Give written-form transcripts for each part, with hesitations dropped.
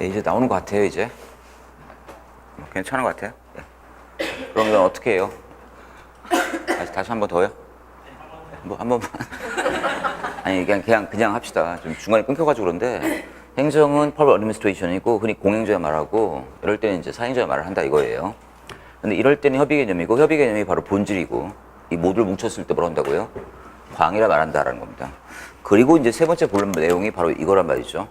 네, 이제 나오는 것 같아요, 이제. 괜찮은 것 같아요. 네. 그럼 이건 어떻게 해요? 다시 한 번 더요? 뭐, 한 번만. 아니, 그냥 합시다. 좀 중간에 끊겨가지고 그런데, 행정은 Public Administration이고, 흔히 공행조야 말하고, 이럴 때는 이제 사행조야 말을 한다 이거예요. 근데 이럴 때는 협의 개념이고, 협의 개념이 바로 본질이고, 이 모두를 뭉쳤을 때 뭐라 한다고요? 광이라 말한다라는 겁니다. 그리고 이제 세 번째 본론 내용이 바로 이거란 말이죠.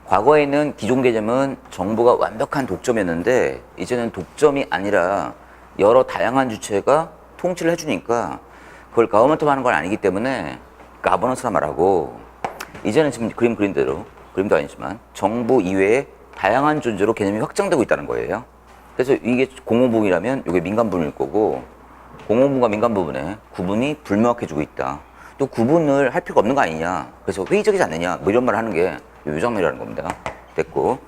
과거에는 기존 개념은 정부가 완벽한 독점이었는데 이제는 독점이 아니라 여러 다양한 주체가 통치를 해주니까 그걸 가버먼트만 하는 건 아니기 때문에 가버넌스라 말하고 이제는 지금 그림 그린 대로 그림도 아니지만 정부 이외에 다양한 존재로 개념이 확장되고 있다는 거예요. 그래서 이게 공공부문이라면 이게 민간부문일 거고 공공부문과 민간부문의 구분이 불명확해지고 있다. 또 구분을 할 필요가 없는 거 아니냐. 그래서 회의적이지 않느냐. 뭐 이런 말을 하는 게 요장면이라는 겁니다. 됐고.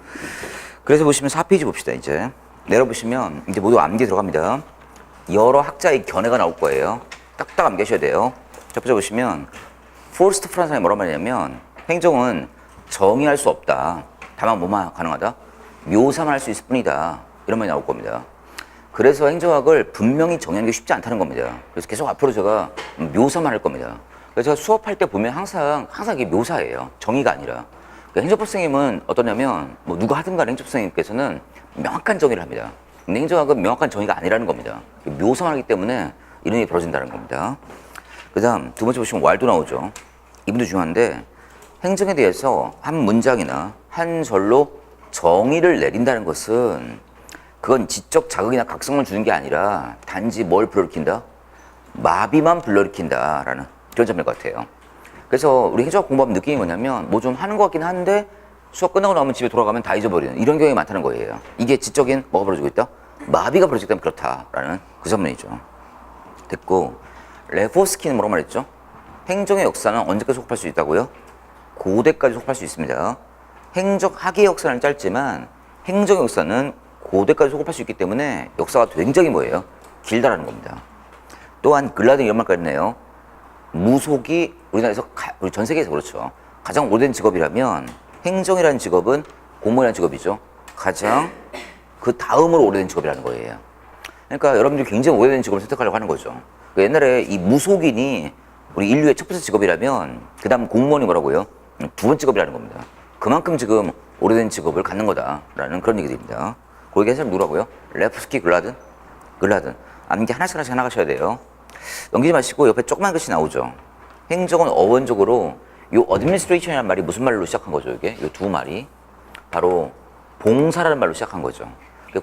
그래서 보시면 4페이지 봅시다, 이제. 내려보시면 이제 모두 암기에 들어갑니다. 여러 학자의 견해가 나올 거예요. 딱딱 암기하셔야 돼요. 첫 번째 보시면, 포스트 프란스는 뭐란 말이냐면, 행정은 정의할 수 없다. 다만 뭐만 가능하다? 묘사만 할 수 있을 뿐이다. 이런 말이 나올 겁니다. 그래서 행정학을 분명히 정의하는 게 쉽지 않다는 겁니다. 그래서 계속 앞으로 제가 묘사만 할 겁니다. 그래서 제가 수업할 때 보면 항상 이게 묘사예요. 정의가 아니라. 그러니까 행정법 선생님은 어떠냐면, 뭐 누가 하든 간에 행정법 선생님께서는 명확한 정의를 합니다. 근데 행정학은 명확한 정의가 아니라는 겁니다. 묘사만 하기 때문에 이런 일이 벌어진다는 겁니다. 그 다음 두 번째 보시면 왈도 나오죠. 이분도 중요한데, 행정에 대해서 한 문장이나 한 절로 정의를 내린다는 것은 그건 지적 자극이나 각성을 주는 게 아니라 단지 뭘 불러일으킨다? 마비만 불러일으킨다라는 그런 점일 것 같아요. 그래서 우리 행정학 공부하면 느끼는 뭐냐면 뭐 좀 하는 것 같긴 한데 수업 끝나고 나오면 집에 돌아가면 다 잊어버리는 이런 경우가 많다는 거예요. 이게 지적인 뭐가 벌어지고 있다? 마비가 벌어지기 때문에 그렇다라는 그 설문이죠. 됐고, 레포스키는 뭐라고 말했죠? 행정의 역사는 언제까지 속할 수 있다고요? 고대까지 속할 수 있습니다. 행정학의 역사는 짧지만 행정의 역사는 고대까지 소급할 수 있기 때문에 역사가 굉장히 뭐예요? 길다라는 겁니다. 또한 글라든 이런 말까지 했네요. 무속이 우리나라에서 우리 전 세계에서 그렇죠. 가장 오래된 직업이라면 행정이라는 직업은 공무원이라는 직업이죠. 가장 그 다음으로 오래된 직업이라는 거예요. 그러니까 여러분들이 굉장히 오래된 직업을 선택하려고 하는 거죠. 옛날에 이 무속인이 우리 인류의 첫 번째 직업이라면 그 다음 공무원이 뭐라고요? 두 번째 직업이라는 겁니다. 그만큼 지금 오래된 직업을 갖는 거다라는 그런 얘기들입니다. 거기 해설 누구라고요? 레프스키, 글라든? 암기 하나씩 나가셔야 돼요. 넘기지 마시고 옆에 조그만 글씨 나오죠. 행정은 어원적으로 이 administration이라는 말이 무슨 말로 시작한 거죠? 이게 이 두 말이 바로 봉사라는 말로 시작한 거죠.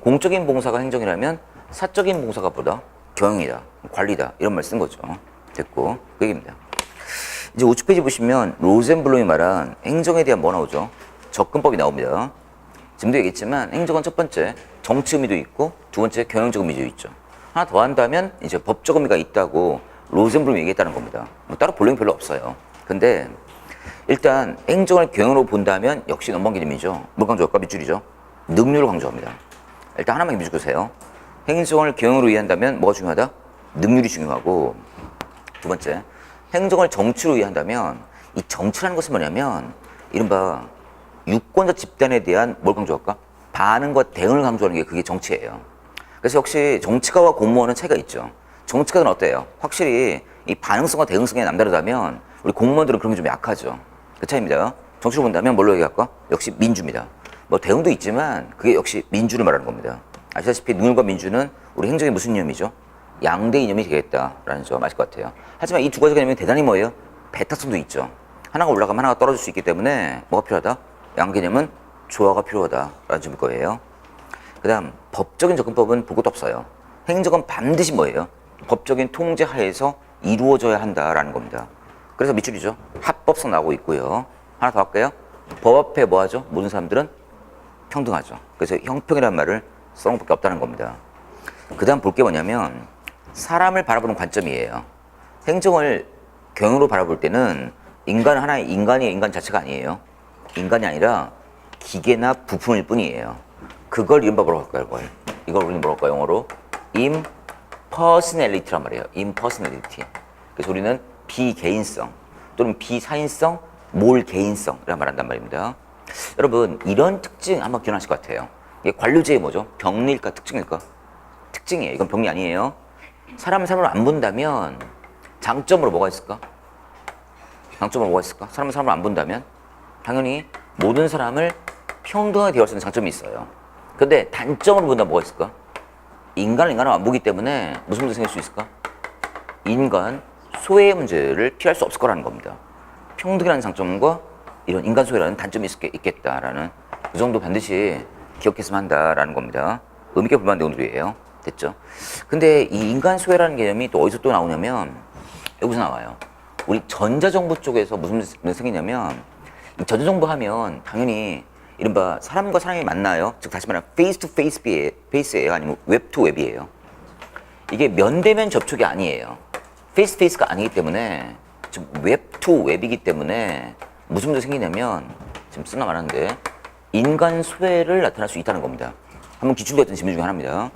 공적인 봉사가 행정이라면 사적인 봉사가 보다 경영이다, 관리다 이런 말 쓴 거죠. 됐고 그 얘기입니다. 이제 우측 페이지 보시면 로젠블럼이 말한 행정에 대한 뭐 나오죠? 접근법이 나옵니다. 지금도 얘기했지만 행정은 첫 번째 정치 의미도 있고 두 번째 경영적 의미도 있죠. 하나 더 한다면 이제 법적 의미가 있다고 로젠블럼이 얘기했다는 겁니다. 뭐 따로 볼 내용이 별로 없어요. 근데 일단 행정을 경영으로 본다면 역시 넘버원 개념이죠. 뭘 강조할까? 밑줄이죠. 능률을 강조합니다. 일단 하나만 기억해주세요. 행정을 경영으로 이해한다면 뭐가 중요하다? 능률이 중요하고 두 번째 행정을 정치로 이해한다면 이 정치라는 것은 뭐냐면 이른바 유권자 집단에 대한 뭘 강조할까? 반응과 대응을 강조하는 게 그게 정치예요. 그래서 역시 정치가와 공무원은 차이가 있죠. 정치가는 어때요? 확실히 이 반응성과 대응성이 남다르다면 우리 공무원들은 그런 게 좀 약하죠. 그 차이입니다. 정치로 본다면 뭘로 얘기할까? 역시 민주입니다. 뭐 대응도 있지만 그게 역시 민주를 말하는 겁니다. 아시다시피 능률과 민주는 우리 행정의 무슨 이념이죠? 양대 이념이 되겠다라는 점 아실 것 같아요. 하지만 이 두 가지 개념이 대단히 뭐예요? 배타성도 있죠. 하나가 올라가면 하나가 떨어질 수 있기 때문에 뭐가 필요하다? 양 개념은 조화가 필요하다라는 점일 거예요. 그 다음 법적인 접근법은 볼 것도 없어요. 행정은 반드시 뭐예요? 법적인 통제 하에서 이루어져야 한다라는 겁니다. 그래서 밑줄이죠. 합법성 나오고 있고요. 하나 더 할까요? 법 앞에 뭐 하죠? 모든 사람들은 평등하죠. 그래서 형평이라는 말을 써놓은 밖에 없다는 겁니다. 그 다음 볼 게 뭐냐면 사람을 바라보는 관점이에요. 행정을 경영으로 바라볼 때는 인간은 하나의 인간 자체가 아니에요. 인간이 아니라 기계나 부품일 뿐이에요. 그걸 이른바 뭐라고 할까요? 이걸 우리는 뭐라고 할까요? 영어로 impersonality란 말이에요. impersonality. 그래서 우리는 비개인성 또는 비사인성, 몰개인성이라는 말한단 말입니다. 여러분 이런 특징 한번 기억하실 것 같아요. 이게 관료제의 뭐죠? 병리일까 특징일까? 특징이에요. 이건 병리 아니에요. 사람을 사람으로 안 본다면 장점으로 뭐가 있을까? 장점으로 뭐가 있을까? 사람을 사람으로 안 본다면 당연히 모든 사람을 평등하게 대할 수 있는 장점이 있어요. 근데 단점으로 본다면 뭐가 있을까? 인간을 안 보기 때문에 무슨 문제 생길 수 있을까? 인간 소외의 문제를 피할 수 없을 거라는 겁니다. 평등이라는 장점과 이런 인간 소외라는 단점이 있겠다라는 그 정도 반드시 기억했으면 한다라는 겁니다. 의미있게 볼만한 내용들이에요. 됐죠? 근데 이 인간 소외라는 개념이 또 어디서 또 나오냐면 여기서 나와요. 우리 전자정보 쪽에서 무슨 문제 생기냐면 이 전자정보 하면 당연히 이른바 사람과 사람이 만나요. 즉 다시 말하면 페이스 투 페이스예요. 아니면 웹 투 웹이에요. 이게 면대면 접촉이 아니에요. 페이스 투 페이스가 아니기 때문에 지금 웹 투 웹이기 때문에 무슨 문제 생기냐면 지금 쓰나 말하는데 인간 소외를 나타날 수 있다는 겁니다. 한번 기출됐던 질문 중에 하나입니다.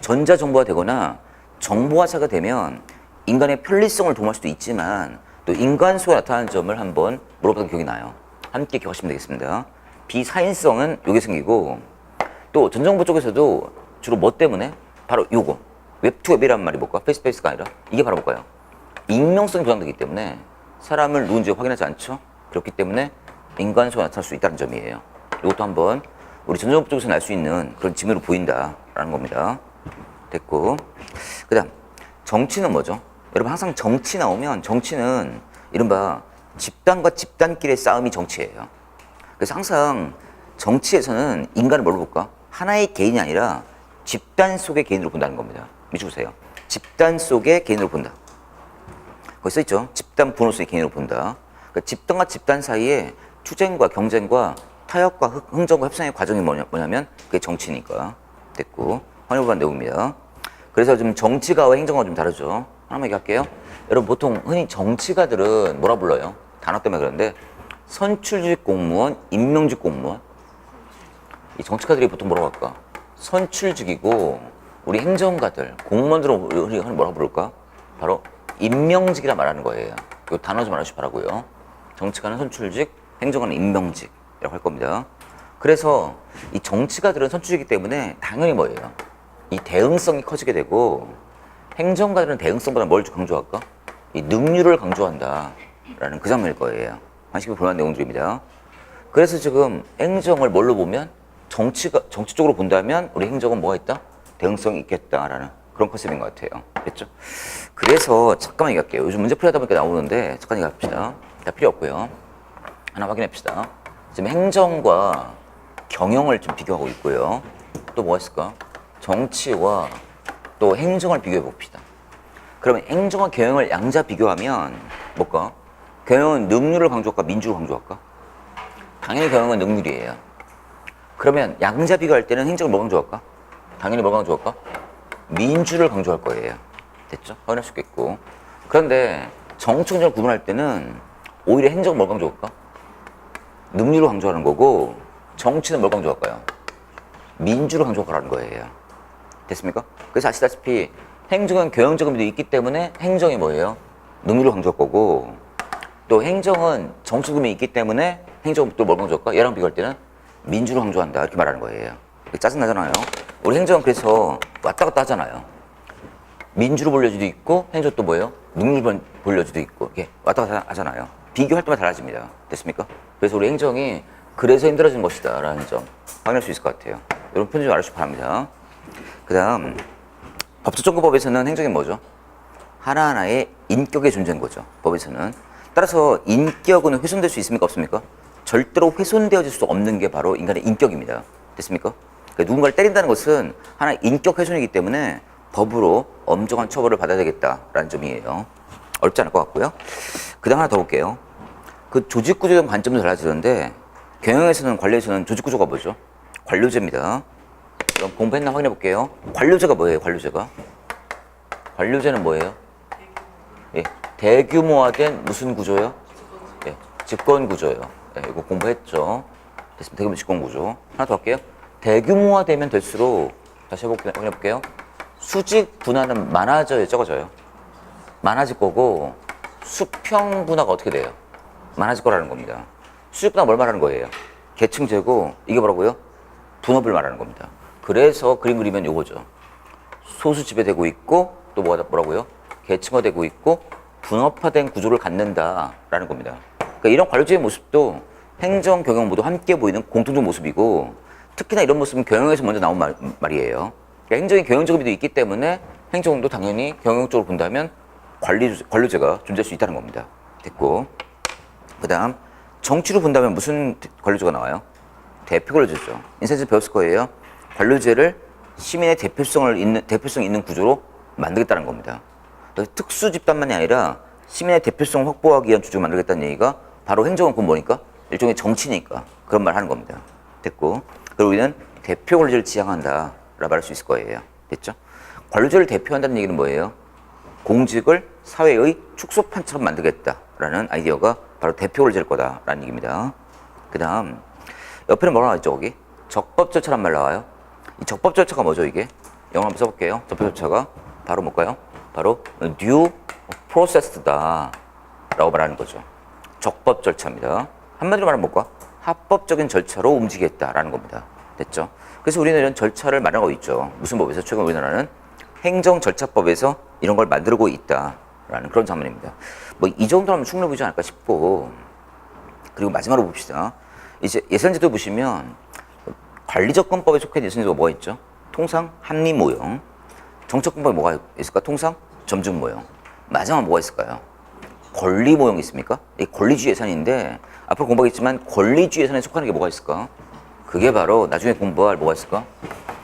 전자정보화 되거나 정보화사가 되면 인간의 편리성을 도모할 수도 있지만 또 인간 소외가 나타나는 점을 한번 물어봤던 기억이 나요. 함께 기억하시면 되겠습니다. 비사인성은 요게 생기고 또 전정보 쪽에서도 주로 뭐 때문에? 바로 요거 웹투웹이라는 말이 뭘까? 페이스페이스가 아니라 이게 바로 뭘까요? 익명성이 보장되기 때문에 사람을 누군지 확인하지 않죠? 그렇기 때문에 인간 소외가 나타날 수 있다는 점이에요. 이것도 한번 우리 전정보 쪽에서 알 수 있는 그런 징후로 보인다라는 겁니다. 됐고 그 다음 정치는 뭐죠? 여러분 항상 정치 나오면 정치는 이른바 집단과 집단끼리의 싸움이 정치예요. 그래서 항상 정치에서는 인간을 뭘로 볼까? 하나의 개인이 아니라 집단 속의 개인으로 본다는 겁니다. 미쳐보세요. 집단 속의 개인으로 본다. 거기 써있죠. 집단 분으로서의 개인으로 본다. 그러니까 집단과 집단 사이에 투쟁과 경쟁과 타협과 흥정과 협상의 과정이 뭐냐면 그게 정치니까. 됐고 확인해보는 내용입니다. 그래서 좀 정치가와 행정가가 좀 다르죠. 하나만 얘기할게요. 여러분 보통 흔히 정치가들은 뭐라 불러요? 단어 때문에 그러는데 선출직 공무원, 임명직 공무원. 이 정치가들이 보통 뭐라고 할까? 선출직이고 우리 행정가들, 공무원들은 우리 뭐라고 부를까? 바로 임명직이라 말하는 거예요. 이 단어 좀 알아주시 바라고요. 정치가는 선출직, 행정가는 임명직이라고 할 겁니다. 그래서 이 정치가들은 선출직이기 때문에 당연히 뭐예요? 이 대응성이 커지게 되고 행정가들은 대응성보다 뭘 강조할까? 이 능률을 강조한다라는 그 장면일 거예요. 관심이 볼만한 내용들입니다. 그래서 지금 행정을 뭘로 보면 정치 쪽으로 본다면 우리 행정은 뭐가 있다? 대응성이 있겠다라는 그런 컨셉인 것 같아요. 됐죠? 그래서 잠깐만 얘기할게요. 요즘 문제 풀이하다 보니까 나오는데 잠깐 얘기합시다. 다 필요 없고요. 하나 확인합시다. 지금 행정과 경영을 좀 비교하고 있고요. 또 뭐가 있을까? 정치와 또 행정을 비교해 봅시다. 그러면 행정과 경영을 양자 비교하면 뭘까? 경영은 능률을 강조할까? 민주를 강조할까? 당연히 경영은 능률이에요. 그러면 양자 비교할 때는 행정을 뭐 강조할까? 당연히 뭐 강조할까? 민주를 강조할 거예요. 됐죠? 확인할 수 있겠고. 그런데 정치 경쟁을 구분할 때는 오히려 행정을 뭘 강조할까? 능률을 강조하는 거고 정치는 뭘 강조할까요? 민주를 강조하라는 거예요. 됐습니까? 그래서 아시다시피 행정은 경영적인 면도 있기 때문에 행정이 뭐예요? 능률을 강조할 거고 또 행정은 정치적인 면이 있기 때문에 행정은 또 뭘 강조할까? 얘랑 비교할 때는 민주를 강조한다 이렇게 말하는 거예요. 짜증나잖아요. 우리 행정은 그래서 왔다 갔다 하잖아요. 민주를 볼 여지도 있고 행정 또 뭐예요? 능률을 볼 여지도 있고 이렇게 왔다 갔다 하잖아요. 비교할 때마다 달라집니다. 됐습니까? 그래서 우리 행정이 그래서 힘들어진 것이다 라는 점 확인할 수 있을 것 같아요. 여러분 편집 좀 알아주시기 바랍니다. 그 다음 법조정보법에서는 행정이 뭐죠? 하나하나의 인격의 존재인 거죠. 법에서는. 따라서 인격은 훼손될 수 있습니까? 없습니까? 절대로 훼손되어질 수 없는 게 바로 인간의 인격입니다. 됐습니까? 그러니까 누군가를 때린다는 것은 하나의 인격 훼손이기 때문에 법으로 엄정한 처벌을 받아야 되겠다라는 점이에요. 어렵지 않을 것 같고요. 그 다음 하나 더 볼게요. 그 조직구조에 대한 관점도 달라지는데 경영에서는 관료에서는 조직구조가 뭐죠? 관료제입니다. 그럼 공부했나 확인해 볼게요. 관료제가 뭐예요? 관료제가? 관료제는 뭐예요? 예, 대규모화된 무슨 구조요? 예, 집권구조예요. 예, 이거 공부했죠. 됐습니다. 대규모 집권구조. 하나 더 할게요. 대규모화되면 될수록 다시 확인해 볼게요. 수직 분화는 많아져요, 적어져요? 많아질 거고 수평 분화가 어떻게 돼요? 많아질 거라는 겁니다. 수직 분화 뭘 말하는 거예요? 계층제고 이게 뭐라고요? 분업을 말하는 겁니다. 그래서 그림 그리면 요거죠. 소수 지배되고 있고 또 뭐라고요? 계층화되고 있고 분업화된 구조를 갖는다라는 겁니다. 그러니까 이런 관료제의 모습도 행정, 경영 모두 함께 보이는 공통적 모습이고 특히나 이런 모습은 경영에서 먼저 나온 말이에요. 그러니까 행정이 경영적 의미도 있기 때문에 행정도 당연히 경영적으로 본다면 관료제가 존재할 수 있다는 겁니다. 됐고 그 다음 정치로 본다면 무슨 관료제가 나와요? 대표 관료제죠. 인사에서 배웠을 거예요. 관료제를 시민의 대표성 있는 구조로 만들겠다는 겁니다. 특수 집단만이 아니라 시민의 대표성 확보하기 위한 조직을 만들겠다는 얘기가 바로 행정은 그건 뭐니까? 일종의 정치니까 그런 말 하는 겁니다. 됐고 그리고 우리는 대표 관료제를 지향한다 라고 말할 수 있을 거예요. 됐죠? 관료제를 대표한다는 얘기는 뭐예요? 공직을 사회의 축소판처럼 만들겠다라는 아이디어가 바로 대표 관료제일 거다라는 얘기입니다. 그 다음 옆에는 뭐라 나와있죠? 거기 적법 절차란 말 나와요. 이 적법 절차가 뭐죠? 이게 영어 한번 써볼게요. 적법 절차가 바로 뭘까요? 바로 due process다 라고 말하는 거죠. 적법 절차입니다. 한마디로 말하면 뭘까? 합법적인 절차로 움직이겠다라는 겁니다. 됐죠? 그래서 우리는 이런 절차를 마련하고 있죠. 무슨 법에서? 최근 우리나라는 행정절차법에서 이런 걸 만들고 있다라는 그런 장면입니다. 뭐 이 정도면 충분해 보이지 않을까 싶고 그리고 마지막으로 봅시다. 이제 예산제도 보시면 관리접근법에 속해 예산제도가 뭐가 있죠? 통상 합리모형. 정책분법에 뭐가 있을까? 통상 점증모형. 마지막 뭐가 있을까요? 권리모형이 있습니까? 이 권리주의 예산인데 앞으로 공부하겠지만 권리주의 예산에 속하는 게 뭐가 있을까? 그게 바로 나중에 공부할 뭐가 있을까?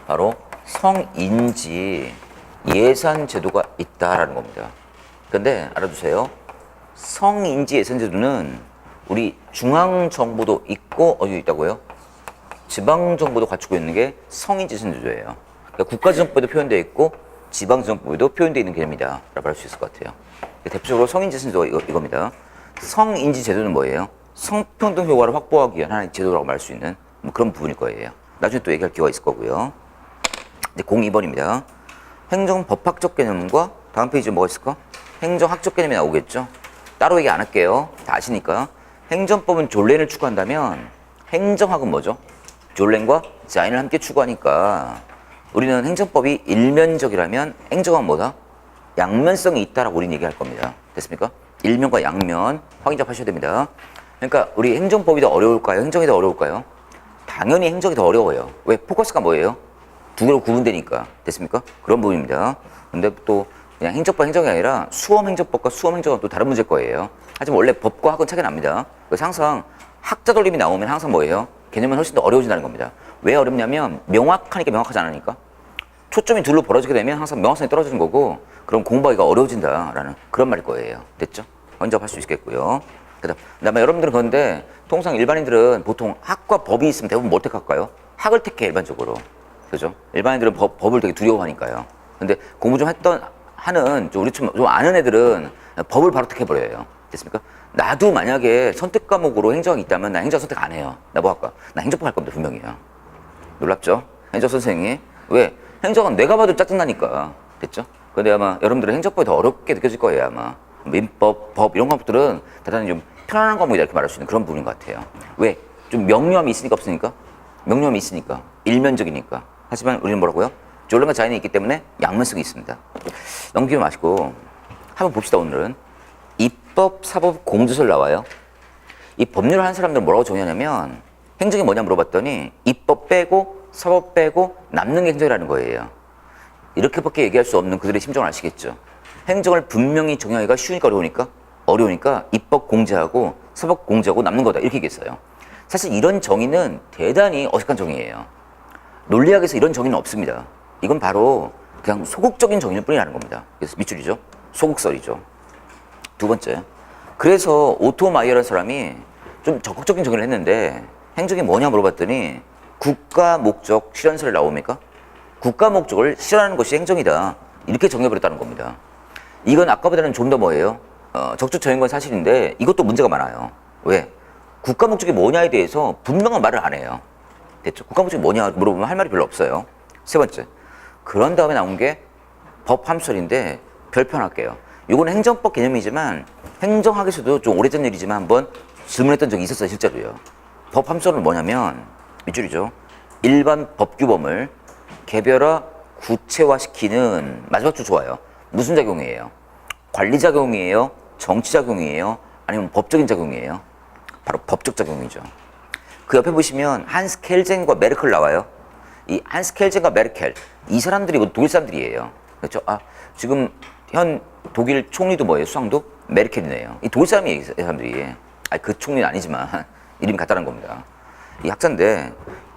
바로 성인지 예산제도가 있다라는 겁니다. 근데 알아두세요. 성인지 예산제도는 우리 중앙정부도 있고 어디 있다고요? 지방정부도 갖추고 있는 게 성인지 예산제도예요. 그러니까 국가지정법에도 표현되어 있고 지방지정법에도 표현되어 있는 개념이다 라고 할 수 있을 것 같아요. 대표적으로 성인지 예산제도가 이겁니다. 성인지 제도는 뭐예요? 성평등 효과를 확보하기 위한 하나의 제도라고 말할 수 있는 뭐 그런 부분일 거예요. 나중에 또 얘기할 기회가 있을 거고요. 이제 02번입니다. 행정법학적 개념과 다음 페이지에 뭐가 있을까? 행정학적 개념이 나오겠죠? 따로 얘기 안 할게요. 다 아시니까. 행정법은 존렌을 추구한다면 행정학은 뭐죠? 존렌과 자인을 함께 추구하니까 우리는 행정법이 일면적이라면 행정학은 뭐다? 양면성이 있다라고 우리는 얘기할 겁니다. 됐습니까? 일면과 양면 확인 잡하셔야 됩니다. 그러니까 우리 행정법이 더 어려울까요? 행정이 더 어려울까요? 당연히 행정이 더 어려워요. 왜? 포커스가 뭐예요? 두 개로 구분되니까. 됐습니까? 그런 부분입니다. 근데 또 그냥 행정법 행정이 아니라 수험행정법과 수험행정은 또 다른 문제일 거예요. 하지만 원래 법과 학은 차이가 납니다. 그래서 항상 학자 돌림이 나오면 항상 뭐예요? 개념은 훨씬 더 어려워진다는 겁니다. 왜 어렵냐면 명확하니까 명확하지 않으니까. 초점이 둘로 벌어지게 되면 항상 명확성이 떨어지는 거고 그럼 공부하기가 어려워진다라는 그런 말일 거예요. 됐죠? 혼잡할 수 있겠고요. 그다음에 여러분들은 그런데 통상 일반인들은 보통 학과 법이 있으면 대부분 뭘 택할까요? 학을 택해 일반적으로. 그죠? 일반인들은 법을 되게 두려워하니까요. 근데 공부 좀 하는 우리 좀 아는 애들은 법을 바로 택해버려요. 됐습니까? 나도 만약에 선택 과목으로 행정학이 있다면 나 행정 선택 안 해요. 나 뭐 할까? 나 행정법 할 겁니다. 분명히요. 놀랍죠? 행정 선생이. 왜? 행정은 내가 봐도 짜증나니까. 됐죠? 근데 아마 여러분들은 행정법이 더 어렵게 느껴질 거예요. 아마. 민법, 법 이런 것들은 대단히 좀 편안한 과목이다 이렇게 말할 수 있는 그런 부분인 것 같아요. 왜? 좀 명료함이 있으니까 없으니까? 명료함이 있으니까. 일면적이니까. 하지만 우리는 뭐라고요? 존렌과 자인이 있기 때문에 양면성이 있습니다. 넘기지 마시고 한번 봅시다. 오늘은 입법, 사법, 공제설 나와요. 이 법률을 하는 사람들은 뭐라고 정의하냐면 행정이 뭐냐 물어봤더니 입법 빼고 사법 빼고 남는 게 행정이라는 거예요. 이렇게밖에 얘기할 수 없는 그들의 심정을 아시겠죠. 행정을 분명히 정의하기가 쉬우니까 어려우니까 입법 공제하고 사법 공제하고 남는 거다 이렇게 얘기했어요. 사실 이런 정의는 대단히 어색한 정의예요. 논리학에서 이런 정의는 없습니다. 이건 바로 그냥 소극적인 정의일 뿐이라는 겁니다. 그래서 밑줄이죠. 소극설이죠. 두 번째. 그래서 오토 마이어라는 사람이 좀 적극적인 정의를 했는데 행정이 뭐냐 물어봤더니 국가 목적 실현설이 나옵니까? 국가 목적을 실현하는 것이 행정이다. 이렇게 정해버렸다는 겁니다. 이건 아까보다는 좀 더 뭐예요? 적극 정의인 건 사실인데 이것도 문제가 많아요. 왜? 국가 목적이 뭐냐에 대해서 분명한 말을 안 해요. 됐죠? 국가 목적이 뭐냐 물어보면 할 말이 별로 없어요. 세 번째. 그런 다음에 나온 게 법 함설인데 별표할게요. 이건 행정법 개념이지만 행정학에서도 좀 오래전 일이지만 한번 질문했던 적이 있었어요. 실제로요. 법 함수는 뭐냐면 밑줄이죠. 일반 법규범을 개별화 구체화시키는 마지막 줄 좋아요. 무슨 작용이에요? 관리작용이에요? 정치작용이에요? 아니면 법적인 작용이에요? 바로 법적 작용이죠. 그 옆에 보시면 한스 켈젠과 메르켈 나와요. 이 한스 켈젠과 메르켈 이 사람들이 독일 사람들이에요. 그렇죠? 아, 지금 현 독일 총리도 뭐예요? 수상도? 메르켈이네요. 이 독일 사람이에요, 이 사람들이. 아, 그 총리는 아니지만 이름이 같다는 겁니다. 이 학자인데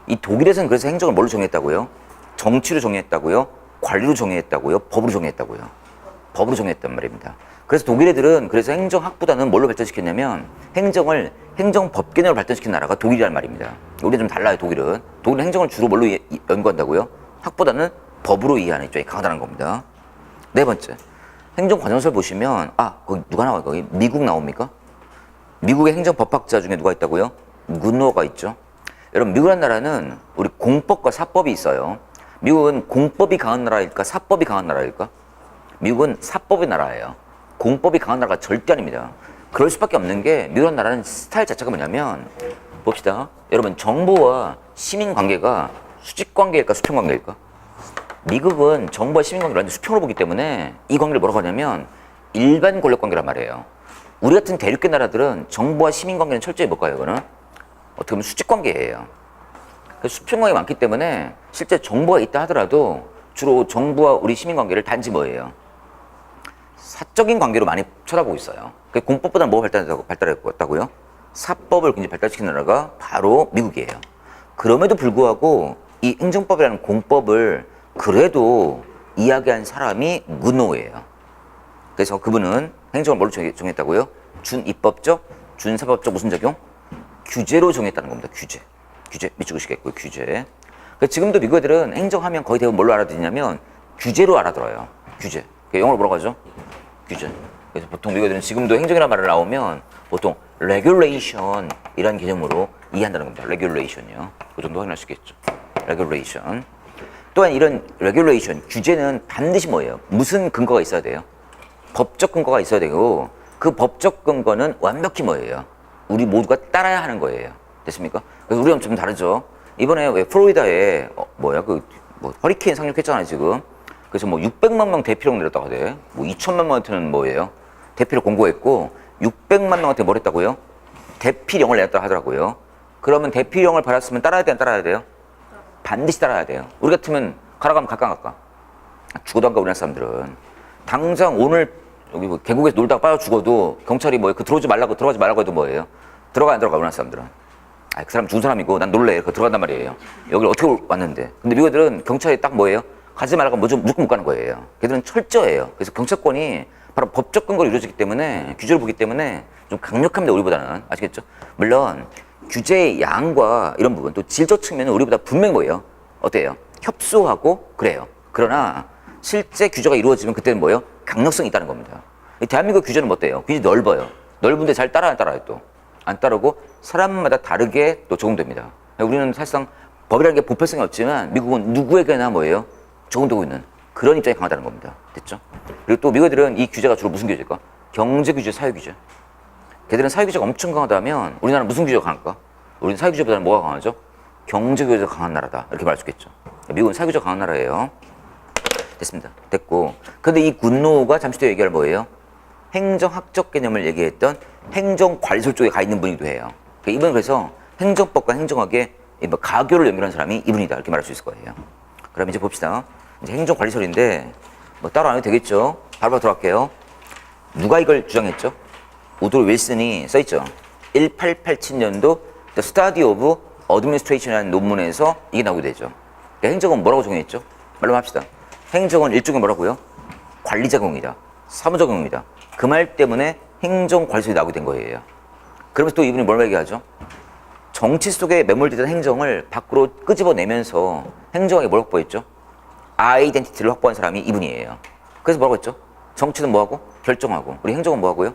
이 독일에서는 그래서 행정을 뭘로 정했다고요? 정치로 정했다고요? 관리로 정했다고요? 법으로 정했다고요? 법으로 정했단 말입니다. 그래서 독일 애들은 그래서 행정학보다는 뭘로 발전시켰냐면 행정을 행정법 개념으로 발전시킨 나라가 독일이란 말입니다. 우리는 좀 달라요, 독일은. 독일은 행정을 주로 뭘로 연구한다고요? 학보다는 법으로 이해하는 입장이 강하다는 겁니다. 네 번째, 행정관용서를 보시면 거기 누가 나와요? 거기 미국 나옵니까? 미국의 행정법학자 중에 누가 있다고요? 군노가 있죠. 여러분, 미국이라는 나라는 우리 공법과 사법이 있어요. 미국은 공법이 강한 나라일까? 사법이 강한 나라일까? 미국은 사법의 나라예요. 공법이 강한 나라가 절대 아닙니다. 그럴 수밖에 없는 게 미국이라는 나라는 스타일 자체가 뭐냐면 봅시다. 여러분, 정부와 시민 관계가 수직 관계일까? 수평 관계일까? 미국은 정부와 시민 관계를 완전 수평으로 보기 때문에 이 관계를 뭐라고 하냐면 일반 권력 관계란 말이에요. 우리 같은 대륙계 나라들은 정부와 시민 관계는 철저히 뭘까요? 이거는 어떻게 보면 수직 관계예요. 수평 관계가 많기 때문에 실제 정부가 있다 하더라도 주로 정부와 우리 시민 관계를 단지 뭐예요? 사적인 관계로 많이 쳐다보고 있어요. 공법보다는 뭐가 발달했다고요? 사법을 굉장히 발달시킨 나라가 바로 미국이에요. 그럼에도 불구하고 이 행정법이라는 공법을 그래도 이야기한 사람이 문호예요. 그래서 그분은 행정을 뭘로 정했다고요? 준입법적, 준사법적 무슨 작용? 규제로 정했다는 겁니다. 규제. 밑줄 그시겠고요. 규제. 지금도 미국 애들은 행정하면 거의 대부분 뭘로 알아듣냐면 규제로 알아들어요. 규제. 영어로 뭐라고 하죠? 규제. 그래서 보통 미국 애들은 지금도 행정이라는 말을 나오면 보통 regulation이라는 개념으로 이해한다는 겁니다. regulation이요. 그 정도 확인할 수 있겠죠. regulation. 또한 이런 regulation, 규제는 반드시 뭐예요? 무슨 근거가 있어야 돼요? 법적 근거가 있어야 되고 그 법적 근거는 완벽히 뭐예요? 우리 모두가 따라야 하는 거예요. 됐습니까? 그래서 우리랑 좀 다르죠. 이번에 왜 플로리다에 허리케인 상륙했잖아요, 지금. 그래서 600만 명 대피령 내렸다고 하대. 2천만 명한테는 뭐예요? 대피를 공고했고 600만 명한테 뭘 했다고요? 대피령을 내렸다고 하더라고요. 그러면 대피령을 받았으면 따라야 돼요, 안 따라야 돼요? 반드시 따라야 돼요. 우리 같으면 가라가면 갈까? 죽어도 안 가, 우리나라 사람들은. 당장 오늘 여기 계곡에서 놀다가 빠져 죽어도 경찰이 들어가지 말라고 해도 뭐예요? 들어가 안 들어가, 우리나라 사람들은. 그 사람 죽은 사람이고 난 놀래. 그거 들어간단 말이에요. 여기를 어떻게 왔는데. 근데 미국애들은 경찰이 딱 뭐예요? 가지 말라고 무조건 못 가는 거예요. 걔들은 철저해요. 그래서 경찰권이 바로 법적 근거로 이루어지기 때문에, 규제를 보기 때문에 좀 강력합니다, 우리보다는. 아시겠죠? 물론 규제의 양과 이런 부분, 또 질적 측면은 우리보다 분명히 뭐예요? 어때요? 협소하고 그래요. 그러나 실제 규제가 이루어지면 그때는 뭐예요? 강력성이 있다는 겁니다. 대한민국 규제는 어때요? 굉장히 넓어요. 넓은데 잘 따라요, 또. 안 따르고 사람마다 다르게 또 적용됩니다. 우리는 사실상 법이라는 게 보편성이 없지만 미국은 누구에게나 뭐예요? 적용되고 있는 그런 입장이 강하다는 겁니다. 됐죠? 그리고 또 미국애들은 이 규제가 주로 무슨 규제일까? 경제 규제, 사회 규제. 걔들은 사회 규제가 엄청 강하다면 우리나라는 무슨 규제가 강할까? 우리는 사회 규제보다는 뭐가 강하죠? 경제 규제가 강한 나라다. 이렇게 말할 수 있겠죠. 미국은 사회 규제가 강한 나라예요. 됐습니다. 됐고. 근데 이 군노가 잠시 뒤에 얘기할 뭐예요? 행정학적 개념을 얘기했던 행정관리소 쪽에 가 있는 분이기도 해요. 이분은 그래서 행정법과 행정학의 가교를 연결한 사람이 이분이다. 이렇게 말할 수 있을 거예요. 그럼 이제 봅시다. 이제 행정관리설인데 따로 안 해도 되겠죠. 바로 들어갈게요. 누가 이걸 주장했죠? 우드로 윌슨이 써있죠. 1887년도 The Study of Administration이라는 논문에서 이게 나오게 되죠. 그러니까 행정은 뭐라고 정했죠? 말로 합시다. 행정은 일종의 뭐라고요? 관리작용이다. 사무작용이다. 그 말 때문에 행정관리설이 나오게 된 거예요. 그러면서 또 이분이 뭘 얘기하죠? 정치 속에 매몰되던 행정을 밖으로 끄집어내면서 행정학에 뭘 확보했죠? 아이덴티티를 확보한 사람이 이분이에요. 그래서 뭐라고 했죠? 정치는 뭐하고? 결정하고. 우리 행정은 뭐하고요?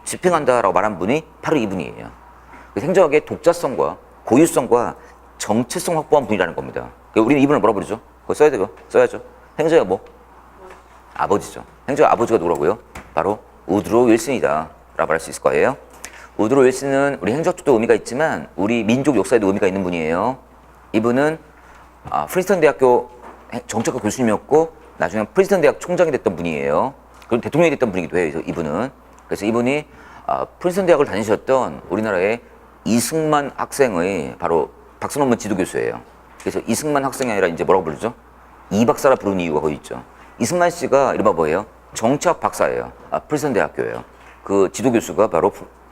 집행한다라고 말한 분이 바로 이분이에요. 행정학의 독자성과 고유성과 정체성 확보한 분이라는 겁니다. 우리는 이분을 뭐라 부르죠? 그거 써야 되고, 써야죠. 행정의 뭐? 아버지죠. 행정의 아버지가 누구라고요? 바로 우드로 윌슨이다 라고 말할 수 있을 거예요. 우드로 윌슨은 우리 행정 쪽도 의미가 있지만 우리 민족 역사에도 의미가 있는 분이에요. 이분은 프린스턴 대학교 정책과 교수님이었고 나중에 프린스턴 대학 총장이 됐던 분이에요. 그리고 대통령이 됐던 분이기도 해요. 이분은. 그래서 이분이 프린스턴 대학을 다니셨던 우리나라의 이승만 학생의 바로 박사 논문 지도 교수예요. 그래서 이승만 학생이 아니라 이제 뭐라고 부르죠? 이 박사라 부르는 이유가 거기 있죠. 이승만 씨가 이른바 뭐예요? 정치학 박사예요. 프린스턴 대학교예요. 그 지도 교수가 바로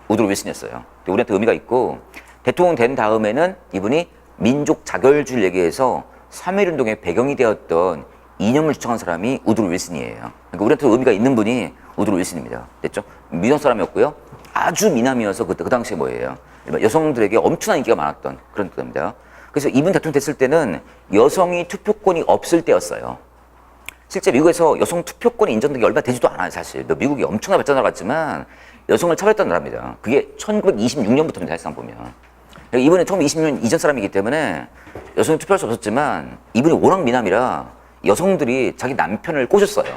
우드로 윌슨이었어요. 우리한테 의미가 있고 대통령 된 다음에는 이분이 민족 자결주의를 얘기해서 3.1운동의 배경이 되었던 이념을 주창한 사람이 우드로 윌슨이에요. 그러니까 우리한테 의미가 있는 분이 우드로 윌슨입니다. 됐죠? 미국 사람이었고요. 아주 미남이어서 그 당시에 뭐예요? 여성들에게 엄청난 인기가 많았던 그런 때입니다. 그래서 이분 대통령 됐을 때는 여성이 투표권이 없을 때였어요. 실제 미국에서 여성 투표권이 인정된 게 얼마 되지도 않아요, 사실. 미국이 엄청나게 발전해 나갔지만 여성을 차별했던 나라입니다. 그게 1926년부터입니다, 사실상 보면. 이분은 1926년 이전 사람이기 때문에 여성이 투표할 수 없었지만 이분이 워낙 미남이라 여성들이 자기 남편을 꼬셨어요.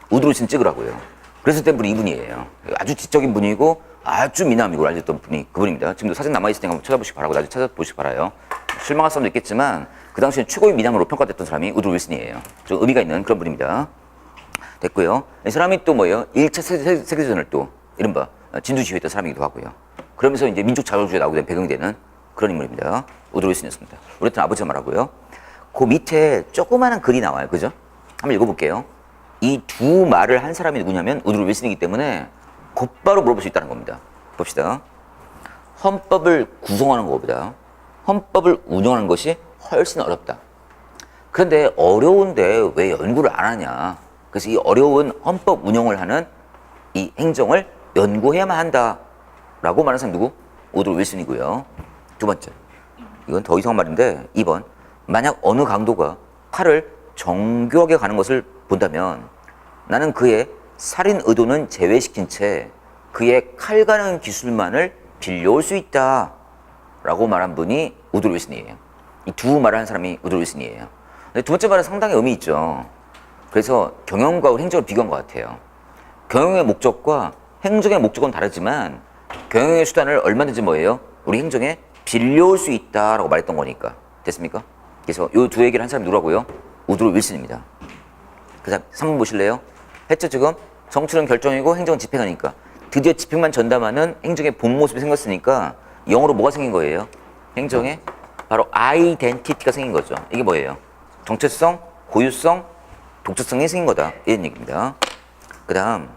우드로 윌슨 찍으라고요. 그래서 된 분이 이분이에요. 아주 지적인 분이고 아주 미남이고 알려졌던 분이 그분입니다. 지금도 사진 남아있으니까 한번 찾아보시기 바라고 나중에 찾아보시기 바라요. 실망할 사람도 있겠지만 그 당시에 최고의 미남으로 평가됐던 사람이 우드로 윌슨이에요. 좀 의미가 있는 그런 분입니다. 됐고요. 이 사람이 또 뭐예요? 1차 세계대전을 또 이른바 진두지휘했던 사람이기도 하고요. 그러면서 이제 민족 자율주의에 나오게 된 배경이 되는 그런 인물입니다. 우드로 윌슨이었습니다. 우리한테는 아버지가 말하고요. 그 밑에 조그마한 글이 나와요. 그죠? 한번 읽어볼게요. 이 두 말을 한 사람이 누구냐면 우드로 윌슨이기 때문에 곧바로 물어볼 수 있다는 겁니다. 봅시다. 헌법을 구성하는 것보다 헌법을 운영하는 것이 훨씬 어렵다. 그런데 어려운데 왜 연구를 안 하냐. 그래서 이 어려운 헌법 운영을 하는 이 행정을 연구해야만 한다라고 말하는 사람이 누구? 우드로 윌슨이고요. 두 번째. 이건 더 이상한 말인데 2번. 만약 어느 강도가 칼을 정교하게 가는 것을 본다면 나는 그의 살인 의도는 제외시킨 채 그의 칼 가는 기술만을 빌려올 수 있다 라고 말한 분이 우드로 윌슨이에요. 이 두 말을 한 사람이 우드로 윌슨이에요. 근데 두 번째 말은 상당히 의미 있죠. 그래서 경영과 행정을 비교한 것 같아요. 경영의 목적과 행정의 목적은 다르지만 경영의 수단을 얼마든지 뭐예요? 우리 행정에 빌려올 수 있다라고 말했던 거니까. 됐습니까? 그래서 이 두 얘기를 한 사람이 누구라고요? 우드로 윌슨입니다. 그 다음 3번 보실래요? 했죠 지금? 정치는 결정이고 행정은 집행하니까. 드디어 집행만 전담하는 행정의 본 모습이 생겼으니까 영어로 뭐가 생긴 거예요? 행정에 바로 아이덴티티가 생긴 거죠. 이게 뭐예요? 정체성, 고유성, 독자성이 생긴 거다. 이런 얘기입니다. 그 다음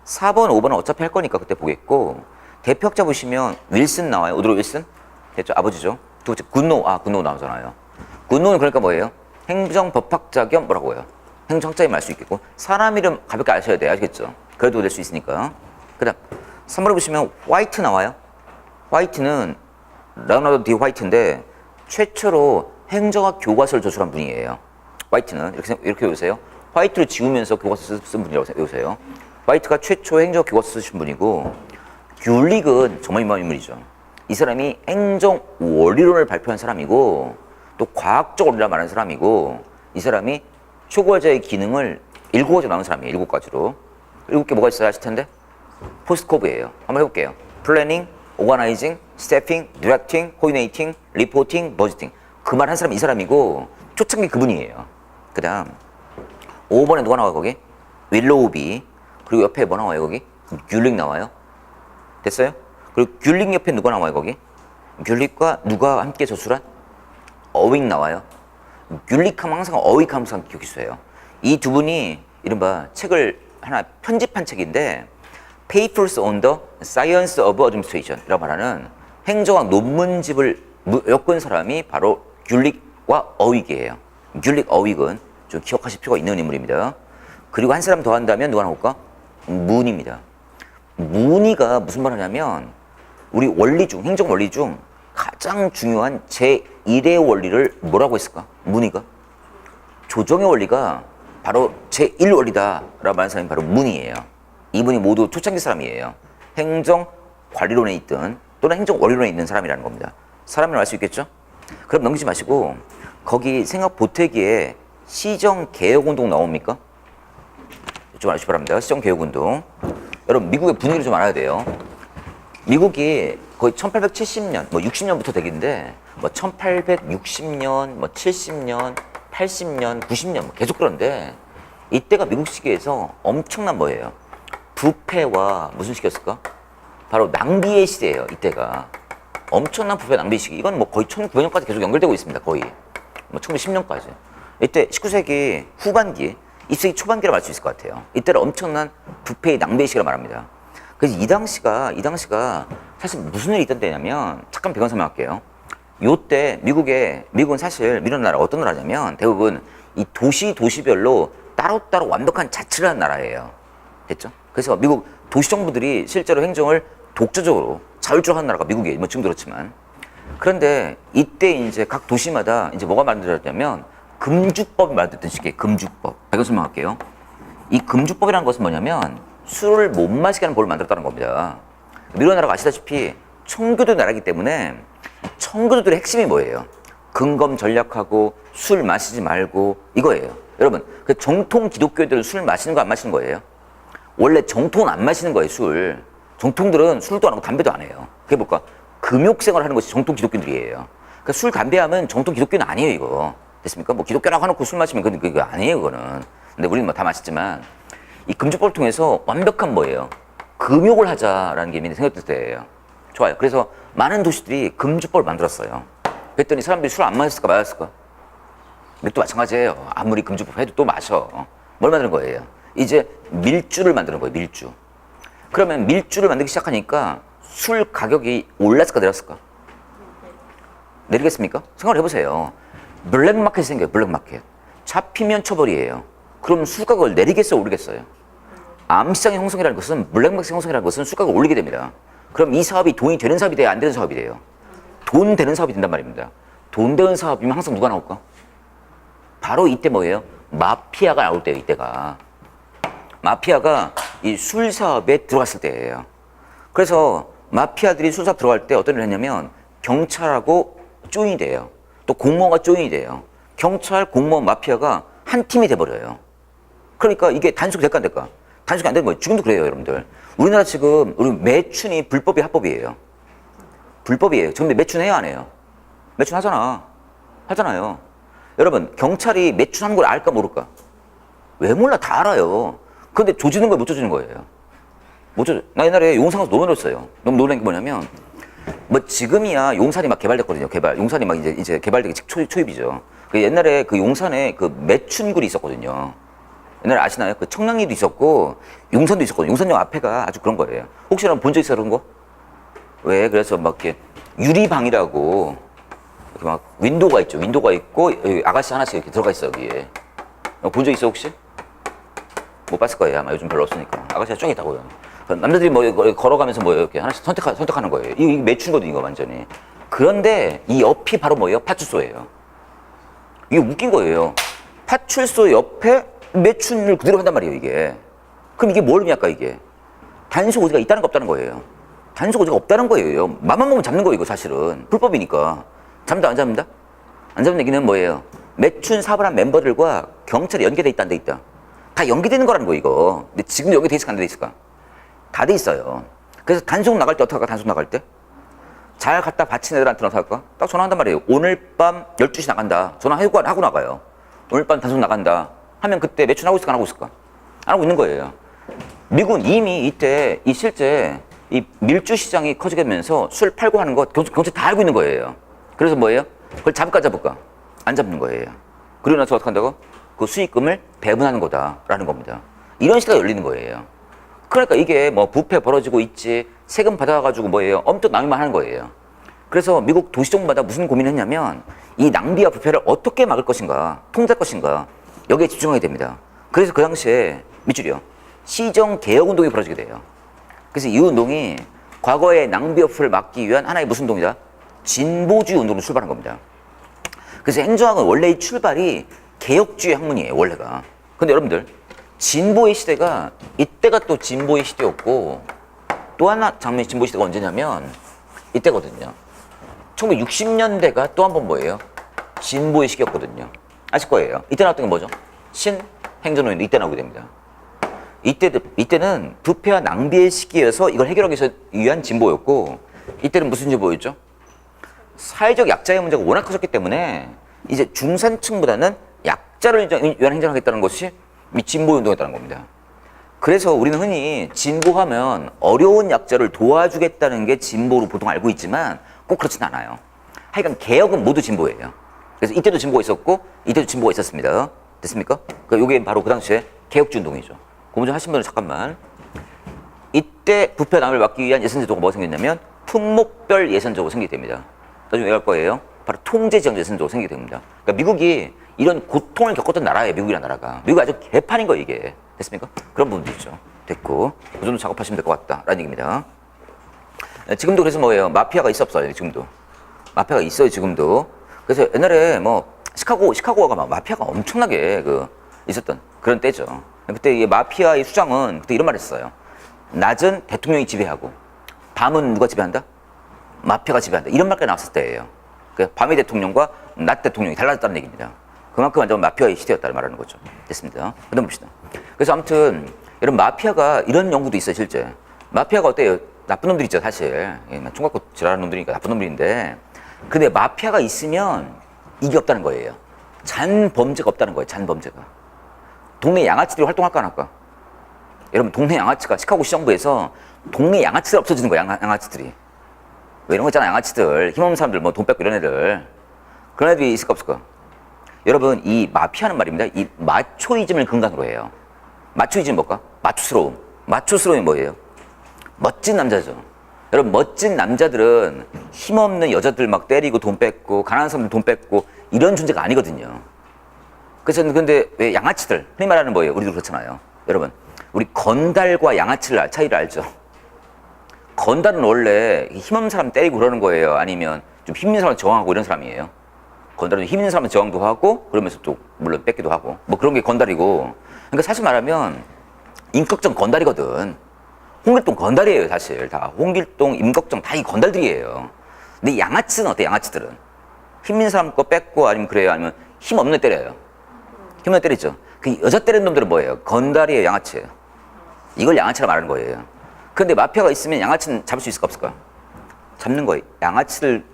4번, 5번은 어차피 할 거니까 그때 보겠고 대표학자 보시면 윌슨 나와요. 우드로 윌슨? 됐죠? 아버지죠. 두 번째 굿노우 나오잖아요. 굿노우는 그러니까 뭐예요? 행정법학자 겸 뭐라고 해요? 행정학자임을 알 수 있겠고 사람 이름 가볍게 아셔야 돼요. 아시겠죠? 그래도 될 수 있으니까. 그 다음 3번을 보시면 화이트 나와요. 화이트는 레오나르도 디 화이트인데 최초로 행정학 교과서를 저술한 분이에요. 화이트는 이렇게 외우세요. 화이트를 지우면서 교과서 쓴 분이라고 외우세요. 화이트가 최초 행정학 교과서 쓰신 분이고 귤릭은 정말 유명한 인물이죠. 이 사람이 행정 원리론을 발표한 사람이고 또 과학적 원리를 말하는 사람이고 이 사람이 초과자의 기능을 7가지로 나눈 사람이에요. 7가지로. 7개 뭐가 있어요? 아실 텐데? 포스코브예요. 한번 해볼게요. 플래닝, 오가나이징, 스태핑, 디렉팅, 코디네이팅, 리포팅, 버지팅. 그 말 한 사람이 이 사람이고 초창기 그분이에요. 그 다음 5번에 누가 나와요 거기? 윌로우비. 그리고 옆에 뭐 나와요 거기? 귤릭 나와요. 됐어요? 그리고 귤릭 옆에 누가 나와요 거기? 귤릭과 누가 함께 저술한? 어윅 나와요. 귤릭하면 항상 어윅하면 항상 기억해주세요. 이 두 분이 이른바 책을 하나 편집한 책인데 Papers on the Science of Administration 이라고 말하는 행정학 논문집을 엮은 사람이 바로 귤릭과 어윅이에요. 귤릭 어윅은 좀 기억하실 필요가 있는 인물입니다. 그리고 한 사람 더 한다면 누가 나올까? 무니입니다. 무니가 무슨 말 하냐면 우리 원리 중, 행정 원리 중 가장 중요한 제1의 원리를 뭐라고 했을까? 무니가? 조정의 원리가 바로 제1원리다 라고 말하는 사람이 바로 무니예요. 이분이 모두 초창기 사람이에요. 행정 관리론에 있든 또는 행정 원리론에 있는 사람이라는 겁니다. 사람이라고 알 수 있겠죠? 그럼 넘기지 마시고 거기 생각 보태기에 시정개혁운동 나옵니까? 좀 알아주시기 바랍니다. 시정개혁운동. 여러분 미국의 분위기를 좀 알아야 돼요. 미국이 거의 1870년, 뭐 60년부터 되긴데, 뭐 1860년, 뭐 70년, 80년, 90년 뭐 계속 그런데 이때가 미국 시기에서 엄청난 뭐예요? 부패와 무슨 시기였을까? 바로 낭비의 시대예요. 이때가 엄청난 부패 낭비 시기. 이건 뭐 거의 1900년까지 계속 연결되고 있습니다. 거의 뭐 1910년까지. 이때 19세기 후반기, 20세기 초반기라 말할 수 있을 것 같아요. 이때를 엄청난 부패의 낭비의 시기라 말합니다. 그래서 이 당시가 사실 무슨 일이 있던 때냐면 잠깐 배경 설명할게요. 요때 미국은 사실 미국 나라 어떤 나라냐면 대부분 이 도시별로 따로따로 완벽한 자치를 하는 나라예요. 됐죠? 그래서 미국 도시 정부들이 실제로 행정을 독자적으로 자율적으로 하는 나라가 미국이에요. 뭐 지금 그렇지만. 그런데 이때 이제 각 도시마다 이제 뭐가 만들어졌냐면 금주법이 만들었던 시기에 금주법. 배경 설명할게요. 이 금주법이라는 것은 뭐냐면 술을 못 마시게 하는 법을 만들었다는 겁니다. 미국 나라가 아시다시피 청교도 나라이기 때문에 청교도들의 핵심이 뭐예요? 근검 전략하고 술 마시지 말고 이거예요. 여러분, 그 정통 기독교들은 술 마시는 거 안 마시는 거예요? 원래 정통은 안 마시는 거예요, 술. 정통들은 술도 안 하고 담배도 안 해요. 그게 뭘까? 금욕생활을 하는 것이 정통 기독교들이에요. 그러니까 술, 담배하면 정통 기독교는 아니에요, 이거. 됐습니까? 뭐 기독교라고 해놓고 술 마시면 그거 아니에요, 그거는. 근데 우리는 뭐 다 마시지만 이 금주법을 통해서 완벽한 뭐예요? 금욕을 하자라는 게 생겼을 때예요. 좋아요. 그래서 많은 도시들이 금주법을 만들었어요. 그랬더니 사람들이 술 안 마셨을까 마셨을까? 이것도 마찬가지예요. 아무리 금주법 해도 또 마셔. 뭘 만드는 거예요? 이제 밀주를 만드는 거예요. 밀주. 그러면 밀주를 만들기 시작하니까 술 가격이 올랐을까 내렸을까? 내리겠습니까? 생각을 해보세요. 블랙마켓이 생겨요. 블랙마켓. 잡히면 처벌이에요. 그럼 술 가격을 내리겠어요? 오르겠어요? 암시장의 형성이라는 것은 블랙마켓의 형성이라는 것은 술 가격을 올리게 됩니다. 그럼 이 사업이 돈이 되는 사업이 돼야 안 되는 사업이 돼요? 돈 되는 사업이 된단 말입니다. 돈 되는 사업이면 항상 누가 나올까? 바로 이때 뭐예요? 마피아가 나올 때예요. 이때가. 마피아가 이 술 사업에 들어갔을 때예요. 그래서 마피아들이 술 사업 들어갈 때 어떤 일을 했냐면 경찰하고 조인이 돼요. 또 공무원과 조인이 돼요. 경찰, 공무원, 마피아가 한 팀이 돼버려요. 그러니까 이게 단속이 될까 안 될까? 단속이 안 되는 거예요. 지금도 그래요, 여러분들. 우리나라 지금 우리 매춘이 불법이 합법이에요. 불법이에요. 지금 매춘 해요, 안 해요? 매춘 하잖아. 하잖아요. 여러분, 경찰이 매춘하는 걸 알까 모를까? 왜 몰라? 다 알아요. 그런데 조지는 걸 못 조지는 거예요. 못 조져. 나 옛날에 용산 가서 너무 놀랐어요. 너무 놀란 게 뭐냐면, 뭐 지금이야 용산이 막 개발됐거든요. 용산이 막 이제 개발되기 초입이죠. 그 옛날에 그 용산에 그 매춘굴이 있었거든요. 옛날에 아시나요? 그 청량리도 있었고 용산도 있었거든요. 용산역 앞에가 아주 그런 거예요. 혹시 여러분 본 적 있어요, 그런 거? 왜? 그래서 막 이렇게 유리방이라고 이렇게 막 윈도우가 있죠. 윈도우가 있고 여기 아가씨 하나씩 이렇게 들어가 있어 여기에. 본 적 있어 혹시? 못 봤을 거예요. 아마 요즘 별로 없으니까. 아가씨가 쭉 있다고요. 남자들이 뭐 걸어가면서 뭐 이렇게 하나씩 선택하는 거예요. 이게 매춘거든요, 이거 완전히. 그런데 이 옆이 바로 뭐예요? 파출소예요. 이게 웃긴 거예요. 파출소 옆에 매춘을 그대로 한단 말이에요, 이게. 그럼 이게 뭘 의미할까, 이게? 단속 오지가 있다는 거 없다는 거예요. 단속 오지가 없다는 거예요. 맘만 먹으면 잡는 거예요, 이거 사실은. 불법이니까. 잡는다, 안 잡는다? 안 잡는 얘기는 뭐예요? 매춘 사업을 한 멤버들과 경찰이 연계돼 있다, 안 돼 있다? 다 연계되는 거라는 거예요, 이거. 근데 지금 연계돼 있을까, 안 돼 있을까? 다 돼 있어요. 그래서 단속 나갈 때 어떻게 할까, 단속 나갈 때? 잘 갖다 바친 애들한테 어떻게 할까? 딱 전화한단 말이에요. 오늘 밤 12시 나간다. 전화하고 나가요. 오늘 밤 단속 나간다. 하면 그때 매춘하고 있을까, 안 하고 있을까? 안 하고 있는 거예요. 미국은 이미 이때 실제 이 밀주 시장이 커지게 되면서 술 팔고 하는 거 경찰 다 알고 있는 거예요. 그래서 뭐예요? 그걸 잡을까 잡을까? 안 잡는 거예요. 그러고 나서 어떻게 한다고? 그 수익금을 배분하는 거다라는 겁니다. 이런 시대가 열리는 거예요. 그러니까 이게 뭐 부패 벌어지고 있지, 세금 받아가지고 뭐예요? 엄청 낭비만 하는 거예요. 그래서 미국 도시정부마다 무슨 고민을 했냐면 이 낭비와 부패를 어떻게 막을 것인가, 통제할 것인가, 여기에 집중하게 됩니다. 그래서 그 당시에 밑줄이요. 시정개혁운동이 벌어지게 돼요. 그래서 이 운동이 과거의 낭비와 부패를 막기 위한 하나의 무슨 운동이다? 진보주의 운동으로 출발한 겁니다. 그래서 행정학은 원래 이 출발이 개혁주의 학문이에요, 원래가. 근데 여러분들, 진보의 시대가, 이때가 또 진보의 시대였고, 또 하나 장면의 진보의 시대가 언제냐면, 이때거든요. 1960년대가 또 한 번 뭐예요? 진보의 시기였거든요. 아실 거예요. 이때 나왔던 게 뭐죠? 신행정노인, 이때 나오게 됩니다. 이때는 부패와 낭비의 시기여서 이걸 해결하기 위한 진보였고, 이때는 무슨 진보였죠? 사회적 약자의 문제가 워낙 커졌기 때문에 이제 중산층보다는 약자를 위한 행정을 하겠다는 것이 진보운동이었다는 겁니다. 그래서 우리는 흔히 진보하면 어려운 약자를 도와주겠다는 게 진보로 보통 알고 있지만 꼭 그렇진 않아요. 하여간 개혁은 모두 진보예요. 그래서 이때도 진보가 있었고 이때도 진보가 있었습니다. 됐습니까? 그러니까 이게 바로 그 당시에 개혁주 운동이죠. 고문 좀 하신 분은 잠깐만. 이때 부패 낭비를 막기 위한 예산제도가 뭐가 생겼냐면 품목별 예산제도가 생기게 됩니다. 나중에 얘기할 거예요. 바로 통제지정 예산제도가 생기게 됩니다. 그러니까 미국이 이런 고통을 겪었던 나라예요. 미국이라는 나라가. 미국이 아주 개판인 거예요, 이게. 됐습니까? 그런 부분도 있죠. 됐고. 그 정도 작업하시면 될 것 같다. 라는 얘기입니다. 지금도 그래서 뭐예요? 마피아가 있어 없어요, 지금도. 마피아가 있어요, 지금도. 그래서 옛날에 뭐, 시카고가 막 마피아가 엄청나게 있었던 그런 때죠. 그때 이 마피아의 수장은 그때 이런 말 했어요. 낮은 대통령이 지배하고, 밤은 누가 지배한다? 마피아가 지배한다. 이런 말까지 나왔을 때예요. 밤의 대통령과 낮 대통령이 달라졌다는 얘기입니다. 그만큼 완전 마피아의 시대였다는 말하는 거죠. 됐습니다. 그다음 봅시다. 그래서 아무튼 이런 마피아가 이런 연구도 있어요, 실제. 마피아가 어때요? 나쁜 놈들이죠, 사실. 총 갖고 지랄하는 놈들이니까 나쁜 놈들인데. 근데 마피아가 있으면 이게 없다는 거예요. 잔범죄가 없다는 거예요, 잔범죄가. 동네 양아치들이 활동할까 안 할까? 여러분, 동네 양아치가 시카고 시정부에서 동네 양아치들 없어지는 거예요, 양아치들이. 왜 이런 거 있잖아, 양아치들. 힘없는 사람들, 뭐 돈 뺏고 이런 애들. 그런 애들이 있을까 없을까? 여러분, 이 마피아는 말입니다. 이 마초이즘을 근간으로 해요. 마초이즘 뭘까? 마초스러움. 마초스러움이 뭐예요? 멋진 남자죠. 여러분, 멋진 남자들은 힘없는 여자들 막 때리고 돈 뺏고, 가난한 사람들 돈 뺏고, 이런 존재가 아니거든요. 그래서 근데 왜 양아치들, 흔히 말하는 뭐예요? 우리도 그렇잖아요. 여러분, 우리 건달과 양아치를 차이를 알죠? 건달은 원래 힘없는 사람 때리고 그러는 거예요. 아니면 좀 힘 있는 사람 저항하고 이런 사람이에요. 건달은 힘 있는 사람은 저항도 하고 그러면서 또 물론 뺏기도 하고 뭐 그런 게 건달이고. 그러니까 사실 말하면 임꺽정 건달이거든. 홍길동 건달이에요, 사실. 다 홍길동, 임꺽정 다 이 건달들이에요. 근데 양아치는 어때? 양아치들은 힘 있는 사람 거 뺏고 아니면 그래요. 아니면 힘 없는 애 때려요. 힘 없는 애 때리죠. 그 여자 때리는 놈들은 뭐예요? 건달이에요, 양아치예요. 이걸 양아치라 말하는 거예요. 근데 마피아가 있으면 양아치는 잡을 수 있을까 없을까? 잡는 거예요. 양아치를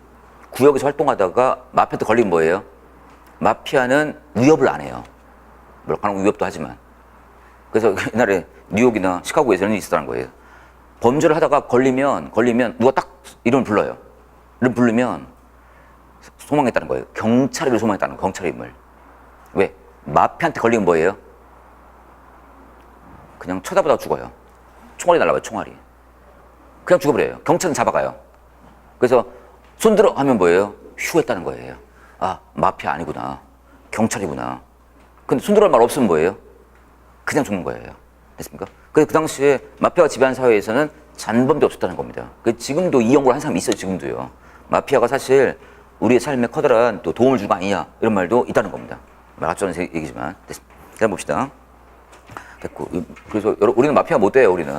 구역에서 활동하다가 마피아한테 걸리면 뭐예요? 마피아는 위협을 안 해요. 물론 간혹 위협도 하지만. 그래서 옛날에 뉴욕이나 시카고에서 이런 일이 있었다는 거예요. 범죄를 하다가 걸리면 누가 딱 이름을 불러요. 이름 부르면 소망했다는 거예요. 경찰을 소망했다는 거예요. 경찰임을. 왜? 마피아한테 걸리면 뭐예요? 그냥 쳐다보다가 죽어요. 총알이 날라와요, 총알이. 그냥 죽어버려요. 경찰은 잡아가요. 그래서 손들어 하면 뭐예요? 휴 했다는 거예요. 아, 마피아 아니구나. 경찰이구나. 근데 손들어 할 말 없으면 뭐예요? 그냥 죽는 거예요. 됐습니까? 그래서 그 당시에 마피아가 지배한 사회에서는 잔범죄 없었다는 겁니다. 지금도 이 연구를 한 사람이 있어요, 지금도요. 마피아가 사실 우리의 삶에 커다란 또 도움을 줄 거 아니냐, 이런 말도 있다는 겁니다. 앞전에 얘기지만. 됐습니다. 자, 봅시다. 됐고. 그래서 우리는 마피아 못 돼요, 우리는.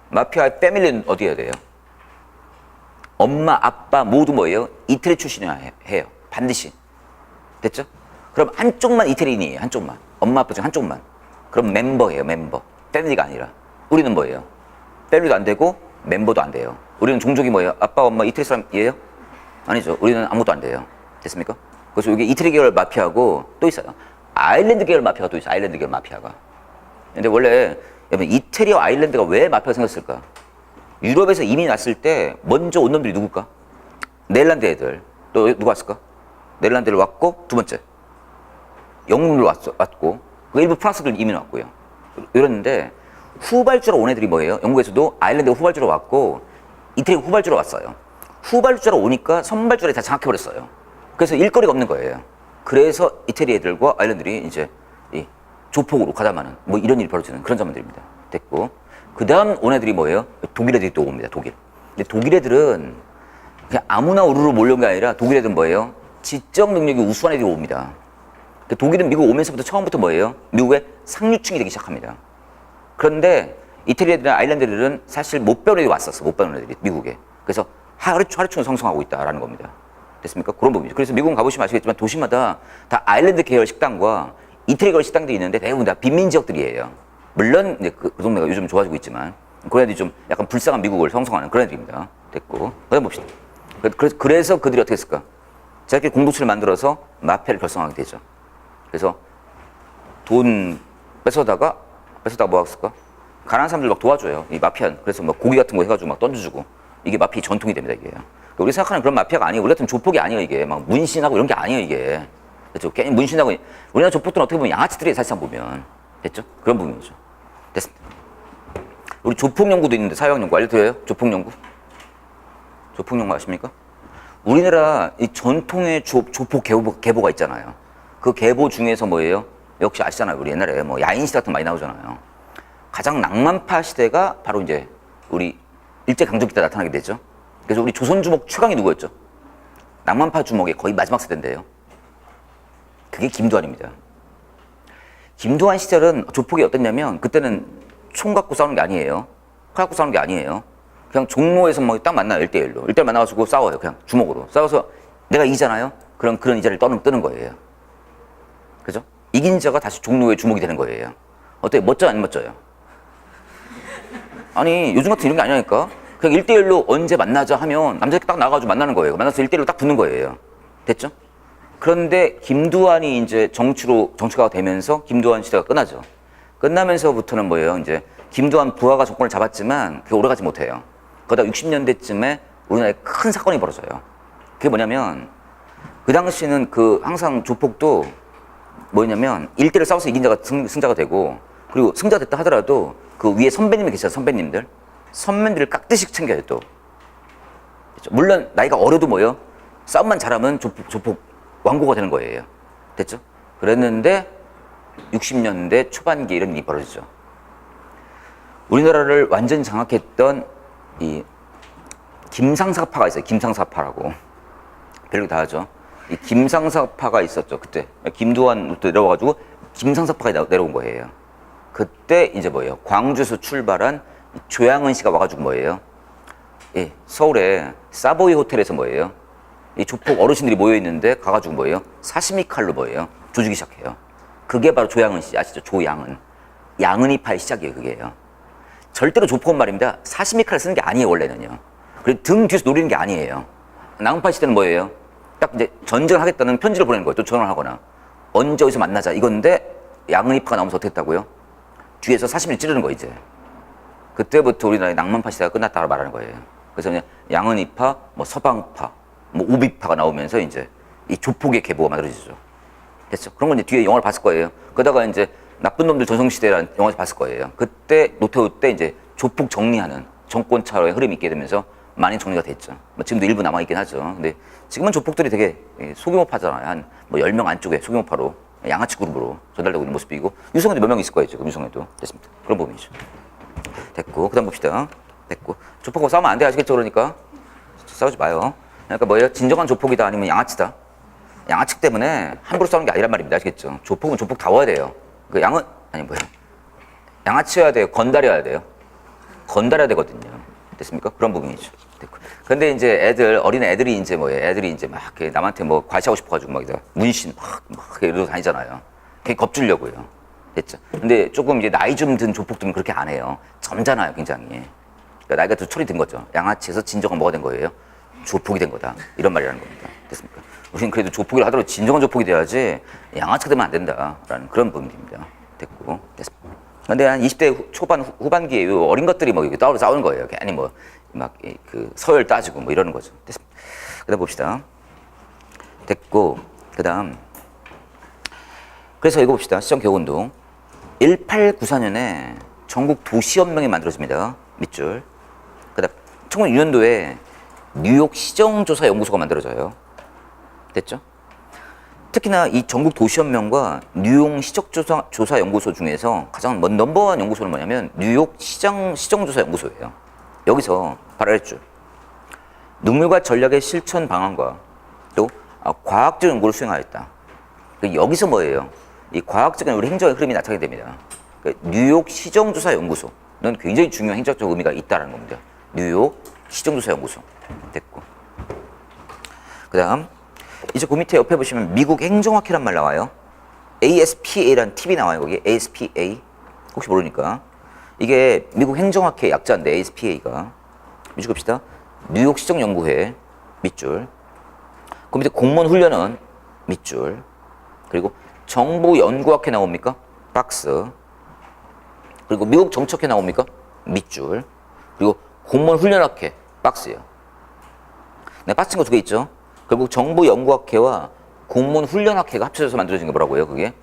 마피아의 패밀리는 어디 해야 돼요? 엄마, 아빠 모두 뭐예요? 이태리 출신이어야 해요. 반드시. 됐죠? 그럼 한쪽만 이태리인이에요. 한쪽만. 엄마, 아빠 중 한쪽만. 그럼 멤버예요. 멤버. 패밀리가 아니라. 우리는 뭐예요? 패밀리도 안 되고 멤버도 안 돼요. 우리는 종족이 뭐예요? 아빠, 엄마 이태리 사람이에요? 아니죠. 우리는 아무것도 안 돼요. 됐습니까? 그래서 이게 이태리 계열 마피아고 또 있어요. 아일랜드 계열 마피아가 또 있어요. 아일랜드 계열 마피아가. 근데 원래 여러분 이태리와 아일랜드가 왜 마피아가 생겼을까? 유럽에서 이민이 왔을 때 먼저 온 놈들이 누굴까? 네덜란드 애들. 또 누가 왔을까? 네덜란드를 왔고 두 번째 영국을 왔고 그 일부 프랑스들 이민 왔고요. 이랬는데 후발주로 온 애들이 뭐예요? 영국에서도 아일랜드가 후발주로 왔고 이태리가 후발주로 왔어요. 후발주로 오니까 선발주를 다 장악해버렸어요. 그래서 일거리가 없는 거예요. 그래서 이태리 애들과 아일랜드들이 이제 이 조폭으로 가담하는 뭐 이런 일이 벌어지는 그런 장면들입니다. 됐고 그 다음 온 애들이 뭐예요? 독일 애들이 또 옵니다. 독일. 근데 독일 애들은 그냥 아무나 우르르 몰려온 게 아니라 독일 애들은 뭐예요? 지적 능력이 우수한 애들이 옵니다. 독일은 미국 오면서부터 처음부터 뭐예요? 미국의 상류층이 되기 시작합니다. 그런데 이태리 애들이나 아일랜드 애들은 사실 못 배운 애들이 왔었어. 못 배운 애들이 미국에. 그래서 하루충을 성성하고 있다라는 겁니다. 됐습니까? 그런 부분이죠. 그래서 미국은 가보시면 아시겠지만 도시마다 다 아일랜드 계열 식당과 이태리 계열 식당들이 있는데 대부분 다 빈민 지역들이에요. 물론 이제 그 동네가 요즘 좋아지고 있지만 그런 애들이 좀 약간 불쌍한 미국을 형성하는 그런 애들입니다. 됐고 그다음 봅시다. 그래서 그들이 어떻게 했을까? 자기들 공동체를 만들어서 마피아를 결성하게 되죠. 그래서 돈 뺏어다가 뭐 했을까? 가난한 사람들 막 도와줘요. 이 마피아. 그래서 막 고기 같은 거 해가지고 막 던져주고 이게 마피아 전통이 됩니다. 이게 우리 생각하는 그런 마피아가 아니에요. 우리 같은 조폭이 아니에요. 이게 막 문신하고 이런 게 아니에요. 이게 됐죠? 괜히 문신하고 우리나라 조폭들은 어떻게 보면 양아치들이 사실상 보면 됐죠? 그런 부분이죠. 됐습니다. 우리 조폭 연구도 있는데 사회학 연구 알려드려요? 조폭 연구? 조폭 연구 아십니까? 우리나라 이 전통의 조폭 계보가 있잖아요. 그 계보 중에서 뭐예요? 역시 아시잖아요. 우리 옛날에 뭐 야인시대 같은 거 많이 나오잖아요. 가장 낭만파 시대가 바로 이제 우리 일제강점기 때 나타나게 되죠. 그래서 우리 조선주목 최강이 누구였죠? 낭만파 주목의 거의 마지막 세대인데요. 그게 김두한입니다. 김두한 시절은 조폭이 어땠냐면 그때는 총 갖고 싸우는 게 아니에요. 칼 갖고 싸우는 게 아니에요. 그냥 종로에서 뭐 딱 만나요. 1대1로. 1대1 만나가지고 싸워요. 그냥 주먹으로. 싸워서 내가 이기잖아요. 그럼 그런 이자를 뜨는 거예요. 그죠? 이긴 자가 다시 종로의 주목이 되는 거예요. 어때요? 멋져요? 안 멋져요? 아니 요즘 같은 이런 게 아니라니까. 그냥 1대1로 언제 만나자 하면 남자들이 딱 나가가지고 만나는 거예요. 만나서 1대1로 딱 붙는 거예요. 됐죠? 그런데 김두한이 이제 정치가 되면서 김두한 시대가 끝나죠. 끝나면서부터는 뭐예요? 이제 김두한 부하가 정권을 잡았지만 그게 오래가지 못해요. 그러다 60년대쯤에 우리나라에 큰 사건이 벌어져요. 그게 뭐냐면 그 당시에는 그 항상 조폭도 뭐냐면 1대1을 싸워서 이긴 자가 승자가 되고 그리고 승자가 됐다 하더라도 그 위에 선배님이 계시잖아요. 선배님들을 깍듯이 챙겨요 또. 물론 나이가 어려도 뭐예요? 싸움만 잘하면 조폭 왕고가 되는 거예요. 됐죠? 그랬는데 60년대 초반기에 이런 일이 벌어지죠. 우리나라를 완전히 장악했던 이 김상사파가 있어요. 김상사파라고. 별거 다 하죠. 이 김상사파가 있었죠. 그때 김두한부터 내려와가지고 김상사파가 내려온 거예요. 그때 이제 뭐예요? 광주에서 출발한 조양은 씨가 와가지고 뭐예요? 예, 서울에 사보이 호텔에서 뭐예요? 이 조폭 어르신들이 모여 있는데 가가지고 뭐예요? 사시미 칼로 뭐예요? 조지기 시작해요. 그게 바로 조양은 씨 아시죠? 조양은. 양은이파의 시작이에요. 그게요. 절대로 조폭은 말입니다. 사시미 칼을 쓰는 게 아니에요. 원래는요. 그리고 등 뒤에서 노리는 게 아니에요. 낭파 시대는 뭐예요? 딱 이제 전쟁을 하겠다는 편지를 보내는 거예요. 또 전화를 하거나. 언제 어디서 만나자 이건데 양은이파가 나오면서 어떻게 했다고요? 뒤에서 사시미를 찌르는 거 이제. 그때부터 우리나라의 낭만파 시대가 끝났다고 말하는 거예요. 그래서 그냥 양은이파, 뭐 서방파, 뭐 오비파가 나오면서 이제 이 조폭의 계보가 만들어지죠. 됐죠? 그런 건 이제 뒤에 영화를 봤을 거예요. 그러다가 이제 나쁜 놈들 전성시대라는 영화를 봤을 거예요. 그때 노태우 때 이제 조폭 정리하는 정권 차로의 흐름이 있게 되면서 많이 정리가 됐죠. 뭐 지금도 일부 남아있긴 하죠. 근데 지금은 조폭들이 되게 소규모파잖아요. 한 뭐 10명 안쪽에 소규모파로 양아치 그룹으로 전달되고 있는 모습이고 유성에도 몇 명 있을 거예요. 지금 유성에도. 됐습니다. 그런 부분이죠. 됐고 그 다음 봅시다. 됐고 조폭하고 싸우면 안 돼 아시겠죠? 그러니까 싸우지 마요. 그러니까 뭐예요? 진정한 조폭이다 아니면 양아치다. 양아치 때문에 함부로 싸우는 게 아니란 말입니다. 아시겠죠? 조폭은 조폭다워야 돼요. 그 양은 아니 뭐예요? 양아치여야 돼요. 건달이어야 돼요. 건달해야 되거든요. 됐습니까? 그런 부분이죠. 됐고. 근데 이제 어린 애들이 이제 뭐예요? 애들이 이제 막 남한테 뭐 과시하고 싶어가지고 막 문신 막 이러고 다니잖아요. 그게 겁주려고요. 됐죠? 근데 조금 이제 나이 좀 든 조폭들은 그렇게 안 해요. 점잖아요, 굉장히. 그러니까 나이가 좀 철이 든 거죠. 양아치에서 진정한 뭐가 된 거예요? 조폭이 된 거다. 이런 말이라는 겁니다. 됐습니까? 우리는 그래도 조폭이라 하더라도 진정한 조폭이 돼야지 양아치가 되면 안 된다라는 그런 부분입니다. 됐고, 됐습니다. 근데 한 20대 초반, 후반기에 어린 것들이 뭐 따로 싸우는 거예요. 괜히 뭐, 막, 그 서열 따지고 뭐 이러는 거죠. 됐습니다. 그 다음 봅시다. 됐고, 그 다음. 그래서 이거 봅시다. 시정개혁운동. 1894년에 전국 도시연맹이 만들어집니다. 밑줄. 그 다음 1906년도에 뉴욕 시정조사연구소가 만들어져요. 됐죠? 특히나 이 전국 도시연맹과 뉴욕 시정조사연구소 중에서 가장 넘버원 연구소는 뭐냐면 뉴욕 시정조사연구소예요. 여기서 바로 했죠. 능률과 전략의 실천 방안과 또 과학적 연구를 수행하였다. 여기서 뭐예요? 이 과학적인 우리 행정의 흐름이 나타나게 됩니다. 뉴욕 시정조사연구소는 굉장히 중요한 행정적 의미가 있다는 겁니다. 뉴욕 시정조사연구소. 됐고. 그 다음, 이제 그 밑에 옆에 보시면 미국 행정학회란 말 나와요. ASPA라는 팁이 나와요, 거기. ASPA. 혹시 모르니까. 이게 미국 행정학회 약자인데 ASPA가. 미축합시다. 뉴욕 시정연구회 밑줄. 그 밑에 공무원 훈련은 밑줄. 그리고 정보연구학회 나옵니까? 박스. 그리고 미국 정책회 나옵니까? 밑줄. 그리고 공무원 훈련학회 박스예요. 네, 빠진 거 두 개 있죠. 결국 정보연구학회와 공무원 훈련학회가 합쳐져서 만들어진 게 뭐라고요? 그게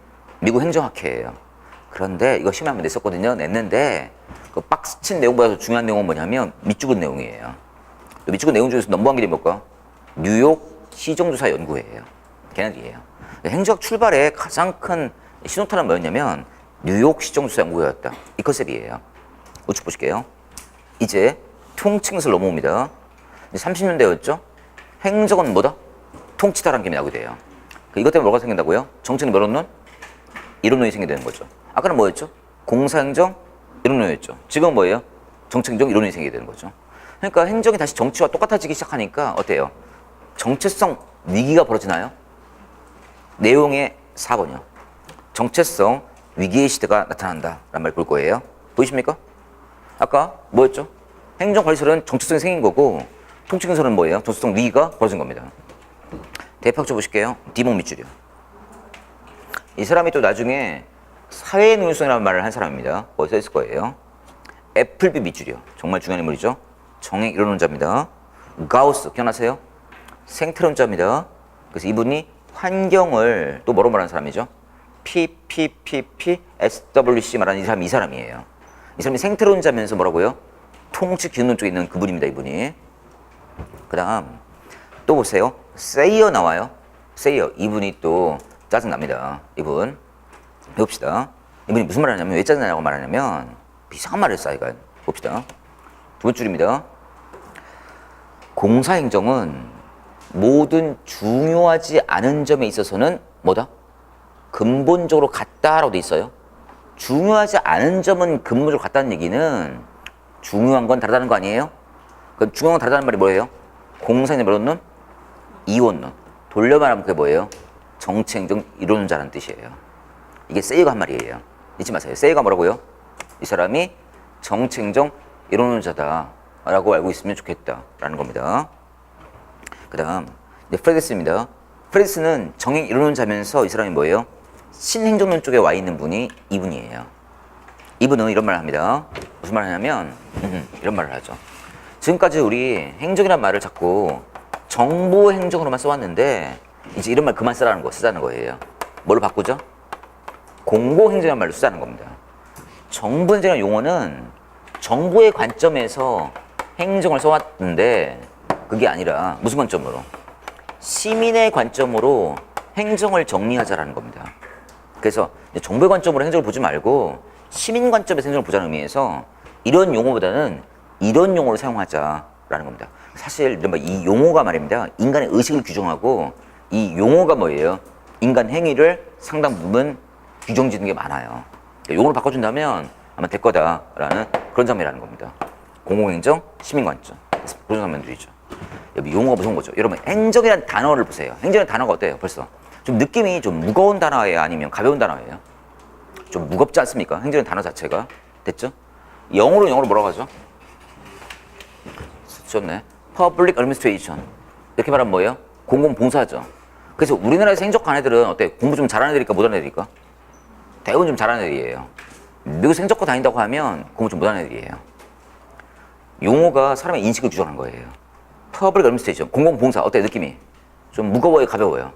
미국 행정학회예요. 그런데 이거 시험에 한번 냈었거든요. 냈는데 그 박스 친 내용보다 더 중요한 내용은 뭐냐면 밑줄은 내용이에요. 밑줄은 내용 중에서 넘버한 게 뭘까? 뉴욕 시정조사연구회예요. 걔네들이에요. 행정학 출발의 가장 큰 신호탄은 뭐였냐면 뉴욕 시정조사연구회였다. 이 컨셉이에요. 우측 보실게요. 이제 통칭을 넘어옵니다. 30년대였죠? 행정은 뭐다? 통치다라는 게 나오게 돼요. 이것 때문에 뭐가 생긴다고요? 정책은 이론론? 이론론이 생기게 되는 거죠. 아까는 뭐였죠? 공사행정? 이론론이었죠. 지금은 뭐예요? 정책행정? 이론론이 생기게 되는 거죠. 그러니까 행정이 다시 정치와 똑같아지기 시작하니까 어때요? 정체성 위기가 벌어지나요? 내용의 4번이요. 정체성 위기의 시대가 나타난다 라는 말 볼 거예요. 보이십니까? 아까 뭐였죠? 행정관리설은 정체성이 생긴 거고 통치건설은 뭐예요? 정체성 위기가 벌어진 겁니다. 대표학적 보실게요. 디몽 밑줄이요. 이 사람이 또 나중에 사회의 능률성이라는 말을 한 사람입니다. 거기 써 있을 거예요. 애플비 밑줄이요. 정말 중요한 인물이죠. 정행 이론론자입니다. 가우스 기억나세요? 생태론자입니다. 그래서 이분이 환경을 또 뭐로 말하는 사람이죠? PPPP-SWC 말하는 이 사람이에요. 이 사람이 생태론자면서 뭐라고요? 통치 기능론 쪽에 있는 그분입니다. 이분이. 그 다음 또 보세요. 세이어 나와요. 세이어. 이분이 또 짜증납니다. 이분. 배웁시다. 이분이 무슨 말 하냐면 왜 짜증나냐고 말하냐면 이상한 말을 했어. 이거 봅시다. 두 번째 줄입니다. 공사행정은 모든 중요하지 않은 점에 있어서는 뭐다? 근본적으로 같다라고 돼 있어요. 중요하지 않은 점은 근본적으로 같다는 얘기는 중요한 건 다르다는 거 아니에요? 그럼 중요한 건 다르다는 말이 뭐예요? 공사행정 이론론, 이원론. 돌려 말하면 그게 뭐예요? 정치행정 이론자라는 뜻이에요. 이게 세이가 한 말이에요. 잊지 마세요. 세이가 뭐라고요? 이 사람이 정치행정 이론자다라고 알고 있으면 좋겠다라는 겁니다. 그 다음 프레디스입니다. 프레디스는 정행 이론자면서 이 사람이 뭐예요? 신행정론 쪽에 와 있는 분이 이분이에요. 이분은 이런 말을 합니다. 무슨 말을 하냐면 이런 말을 하죠. 지금까지 우리 행정이란 말을 자꾸 정보 행정으로만 써왔는데 이제 이런 말 그만 쓰자는 거예요. 뭘로 바꾸죠? 공고 행정이라는 말로 쓰자는 겁니다. 정보 행정이라는 용어는 정보의 관점에서 행정을 써왔는데 그게 아니라 무슨 관점으로? 시민의 관점으로 행정을 정리하자라는 겁니다. 그래서 정보의 관점으로 행정을 보지 말고 시민 관점에서 행정을 보자는 의미에서 이런 용어보다는 이런 용어를 사용하자라는 겁니다. 사실 이 용어가 말입니다. 인간의 의식을 규정하고 이 용어가 뭐예요? 인간 행위를 상당 부분 규정짓는 게 많아요. 용어를 바꿔준다면 아마 될 거다라는 그런 장면이라는 겁니다. 공공행정, 시민관점. 그런 장면들이죠. 용어가 무서운 거죠. 여러분 행정이라는 단어를 보세요. 행정이라는 단어가 어때요? 벌써 좀 느낌이 좀 무거운 단어예요? 아니면 가벼운 단어예요? 좀 무겁지 않습니까? 행정이라는 단어 자체가. 됐죠? 영어로 뭐라고 하죠? 좋네. Public Administration. 이렇게 말하면 뭐예요? 공공봉사죠. 그래서 우리나라에서 행정관 애들은 어때? 공부 좀 잘하는 애들일까 못하는 애들일까? 대부분 좀 잘하는 애들이에요. 미국에서 행정과 다닌다고 하면 공부 좀 못하는 애들이에요. 용어가 사람의 인식을 규정하는 거예요. Public Administration. 공공봉사. 어때? 느낌이? 좀 무거워요? 가벼워요?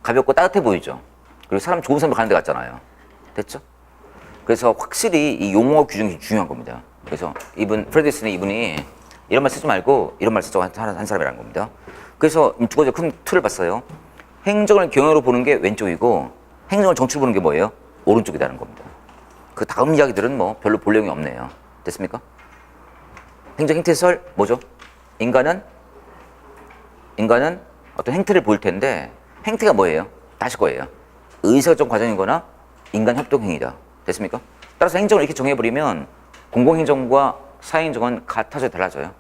가볍고 따뜻해 보이죠? 그리고 사람 좋은 사람도 가는 데 같잖아요. 됐죠? 그래서 확실히 이 용어 규정이 중요한 겁니다. 그래서 프레디스는 이분이 이런 말 쓰지 말고 이런 말 쓰자고 한 사람이라는 겁니다. 그래서 두 가지 큰 틀을 봤어요. 행정을 경영으로 보는 게 왼쪽이고 행정을 정치로 보는 게 뭐예요? 오른쪽이라는 겁니다. 그 다음 이야기들은 뭐 별로 볼 내용이 없네요. 됐습니까? 행정 행태설 뭐죠? 인간은 어떤 행태를 보일 텐데 행태가 뭐예요? 다실 거예요. 의사결정 과정이거나 인간 협동 행위다. 됐습니까? 따라서 행정을 이렇게 정해버리면 공공행정과 사회행정은 같아져야 달라져요.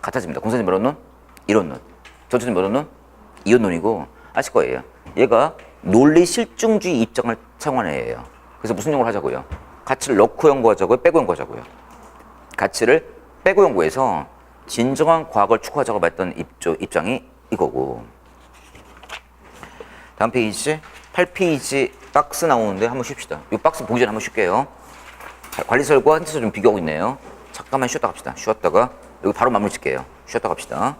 같아집니다. 공사님 이론론, 이론론. 정치적 이론론, 이론론이고 아실 거예요. 얘가 논리 실증주의 입장을 창원해요. 그래서 무슨 용어를 하자고요? 가치를 넣고 연구하자고요? 빼고 연구하자고요? 가치를 빼고 연구해서 진정한 과학을 추구하자고 했던 입장이 이거고. 다음 페이지 8페이지 박스 나오는데 한번 쉽시다. 이 박스 보기 전에 한번 쉴게요. 관리설과 한테서 좀 비교하고 있네요. 잠깐만 쉬었다 갑시다. 쉬었다가 여기 바로 마무리 짓게요. 쉬었다 갑시다.